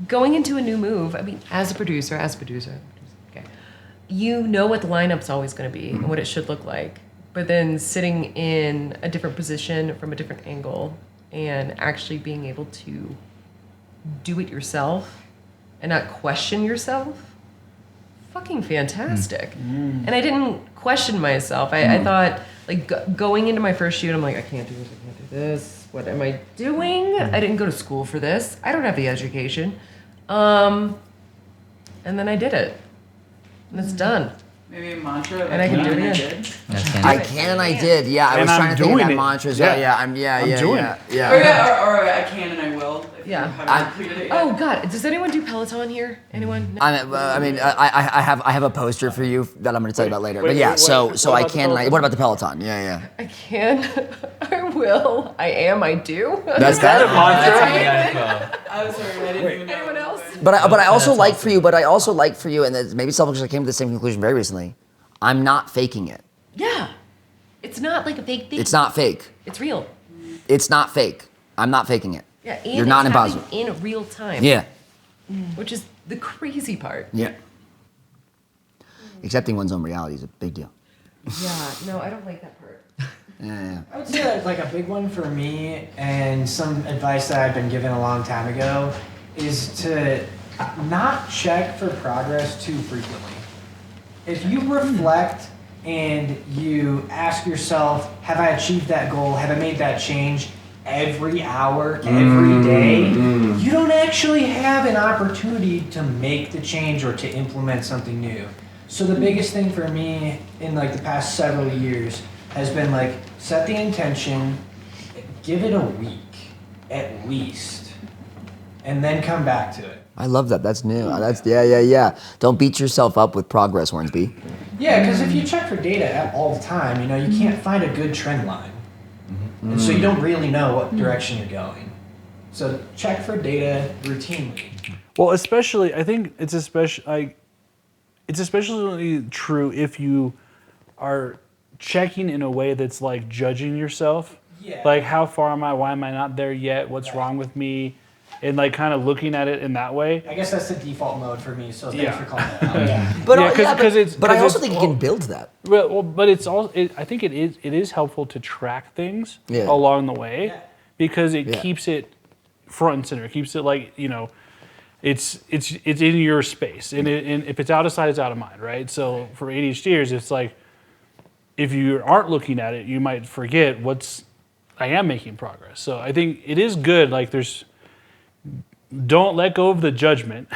going into a new move, I mean, as a producer, okay, you know what the lineup's always going to be and what it should look like. But then sitting in a different position from a different angle and actually being able to do it yourself and not question yourself, fucking fantastic. And I didn't question myself. I thought, like, going into my first shoot, I'm like, I can't do this. What am I doing? I didn't go to school for this. I don't have the education. And then I did it. And it's done. Maybe a mantra. And I can do it again. I can and I did. Yeah, I And was I'm trying to think of doing that it. mantra. Yeah. I'm doing it. Or I can and I will. If you Yeah. haven't completed it yet. Oh God, does anyone do Peloton here? Anyone? No? I have a poster for you that I'm going to tell you about later. But yeah, so what I about the can. Peloton? What about the Peloton? Yeah. I can. I will. I am. I do. That's that. I'm sorry, I didn't even know. Anyone else? But I also like for you. But I also like for you, and that maybe self-because I came to the same conclusion very recently. I'm not faking it. Yeah. It's not like a fake thing. It's not fake. It's real. It's not fake. I'm not faking it. Yeah. And You're not it's impossible. happening in real time. Yeah. Which is the crazy part. Yeah. Accepting one's own reality is a big deal. Yeah. No, I don't like that part. Yeah. I would say that, like, a big one for me, and some advice that I've been given a long time ago, is to not check for progress too frequently. If you reflect and you ask yourself, have I achieved that goal? Have I made that change every hour, every day? You don't actually have an opportunity to make the change or to implement something new. So the biggest thing for me in, like, the past several years has been, like, set the intention, give it a week at least, and then come back to it. I love that. That's new. That's yeah. Don't beat yourself up with progress, Hornsby. Yeah, because if you check for data all the time, you can't find a good trend line. And so you don't really know what direction you're going. So check for data routinely. Well, especially, I think it's especially true if you are checking in a way that's like judging yourself. Yeah. Like, how far am I? Why am I not there yet? What's wrong with me? And, like, kind of looking at it in that way. I guess that's the default mode for me, so thanks Yeah. for calling that out. Yeah. But I also think you can build that. Well, but it's all. I think it is helpful to track things along the way, because it keeps it front and center. It keeps it, like, it's in your space, and if it's out of sight, it's out of mind, right? So for ADHDers, it's like, if you aren't looking at it, you might forget I am making progress. So I think it is good. Like, don't let go of the judgment,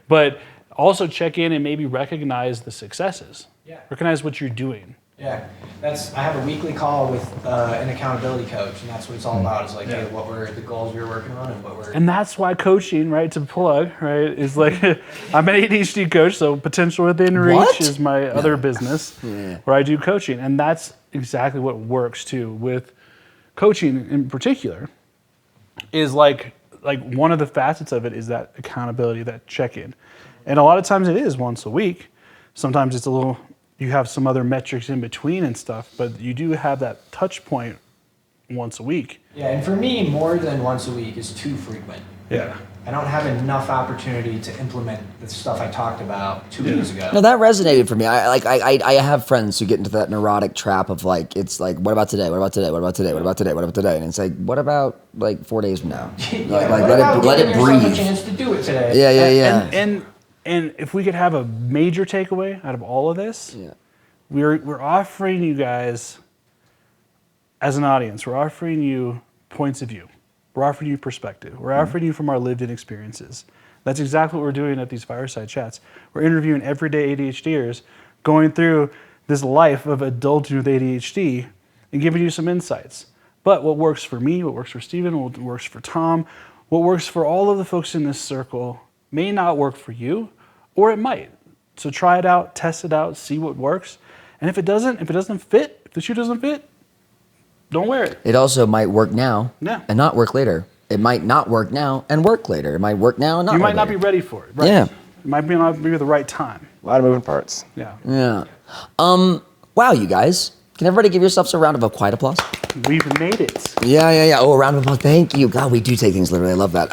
but also check in and maybe recognize the successes. Yeah. Recognize what you're doing. Yeah, I have a weekly call with an accountability coach, and that's what it's all about. Is like, hey, what were the goals we were working on, and what were. And that's why coaching, right, to plug, right, is like, I'm an ADHD coach, so Potential Within Reach is my other business where I do coaching. And that's exactly what works too with coaching in particular, is like one of the facets of it is that accountability, that check-in. And a lot of times it is once a week. Sometimes it's you have some other metrics in between and stuff, but you do have that touch point once a week. Yeah, and for me, more than once a week is too frequent. Yeah. I don't have enough opportunity to implement the stuff I talked about 2 weeks ago. No, that resonated for me. I have friends who get into that neurotic trap of, like, it's like, what about today? What about today? What about today? What about today? What about today? And it's like, what about, like, 4 days from now? Let it breathe. A chance to do it today. Yeah. And if we could have a major takeaway out of all of this, we're offering you guys, as an audience, we're offering you points of view. We're offering you perspective. We're offering you from our lived-in experiences. That's exactly what we're doing at these fireside chats. We're interviewing everyday ADHDers, going through this life of adulting with ADHD and giving you some insights. But what works for me, what works for Steven, what works for Tom, what works for all of the folks in this circle may not work for you, or it might. So try it out, test it out, see what works. And if it doesn't fit, if the shoe doesn't fit, don't wear it. It also might work now Yeah. and not work later. It might not work now and work later. It might work now and not You work might not be later. ready for it. Right? Yeah. It might not be the right time. A lot of moving parts. Yeah. Yeah. Wow, you guys. Can everybody give yourselves a round of quiet applause? We've made it. Yeah. Oh, a round of applause. Thank you. God, we do take things literally. I love that.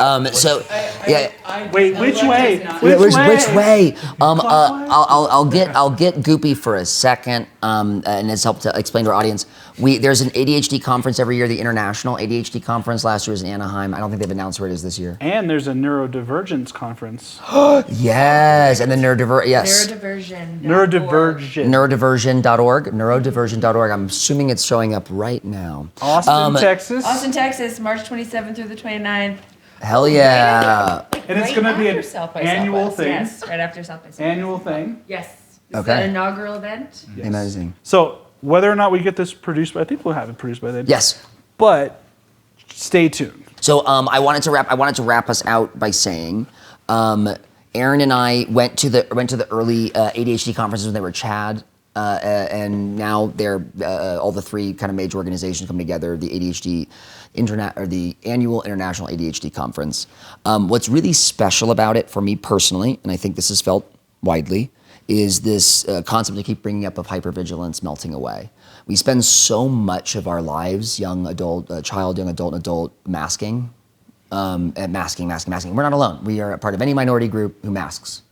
Wait, which way? Which way? I'll get goopy for a second, and it's helped to explain to our audience. There's an ADHD conference every year, the International ADHD Conference. Last year was in Anaheim. I don't think they've announced where it is this year. And there's a neurodivergence conference. Yes, and the yes. Neurodiversion. Neurodiversion.org. I'm assuming it's showing up right now. Austin, Texas. Austin, Texas, March 27th through the 29th. Hell yeah. And it's going to be an annual thing. Yes, right after South by Southwest. Annual thing. Yes. It's Okay. an inaugural event. Yes. Amazing. So whether or not we get this produced, I think we'll have it produced by then. Yes. But stay tuned. So I wanted to wrap us out by saying, Aaron and I went to the early ADHD conferences when they were Chad, and now they're all the three kind of major organizations come together. The ADHD the annual International ADHD Conference. What's really special about it for me personally, and I think this is felt widely, is this concept I keep bringing up of hypervigilance melting away. We spend so much of our lives, young adult, child, young adult, masking. Masking. We're not alone. We are a part of any minority group who masks.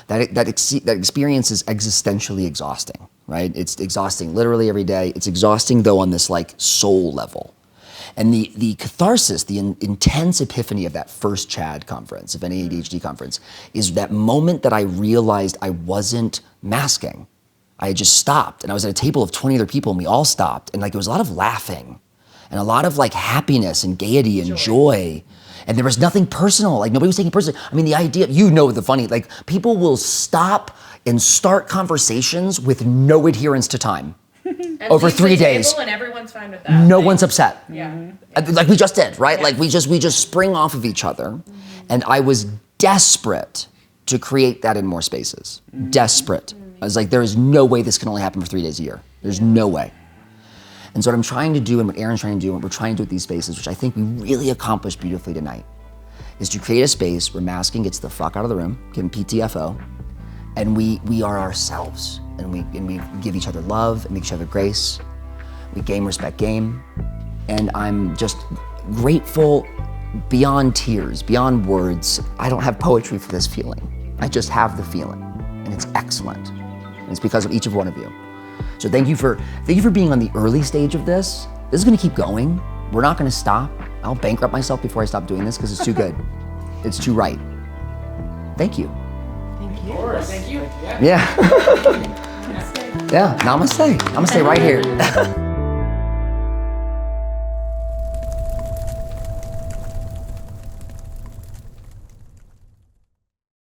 That experience is existentially exhausting, right? It's exhausting literally every day. It's exhausting though on this like soul level. And the catharsis, the intense epiphany of that first CHAD conference, of any ADHD conference, is that moment that I realized I wasn't masking. I had just stopped, and I was at a table of 20 other people, and we all stopped, and like there was a lot of laughing, and a lot of like happiness and gaiety and joy. And there was nothing personal, like nobody was taking it personally. I mean, the idea, the funny, like people will stop and start conversations with no adherence to time. And Over leave 3 the days. table and everyone's fine with that. No one's upset. Yeah. Like we just did, right? Yeah. Like we just spring off of each other. And I was desperate to create that in more spaces. Desperate. I was like, there is no way this can only happen for 3 days a year. There's no way. And so what I'm trying to do, and what Aaron's trying to do, and what we're trying to do with these spaces, which I think we really accomplished beautifully tonight, is to create a space where masking gets the fuck out of the room, given PTFO, and we are ourselves. And we give each other love and make each other grace. We game, respect, game. And I'm just grateful beyond tears, beyond words. I don't have poetry for this feeling. I just have the feeling, and it's excellent. And it's because of each of one of you. So thank you for being on the early stage of this. This is gonna keep going. We're not gonna stop. I'll bankrupt myself before I stop doing this because it's too good. It's too right. Thank you. Thank you. Yeah. Yeah, namaste. Namaste right here.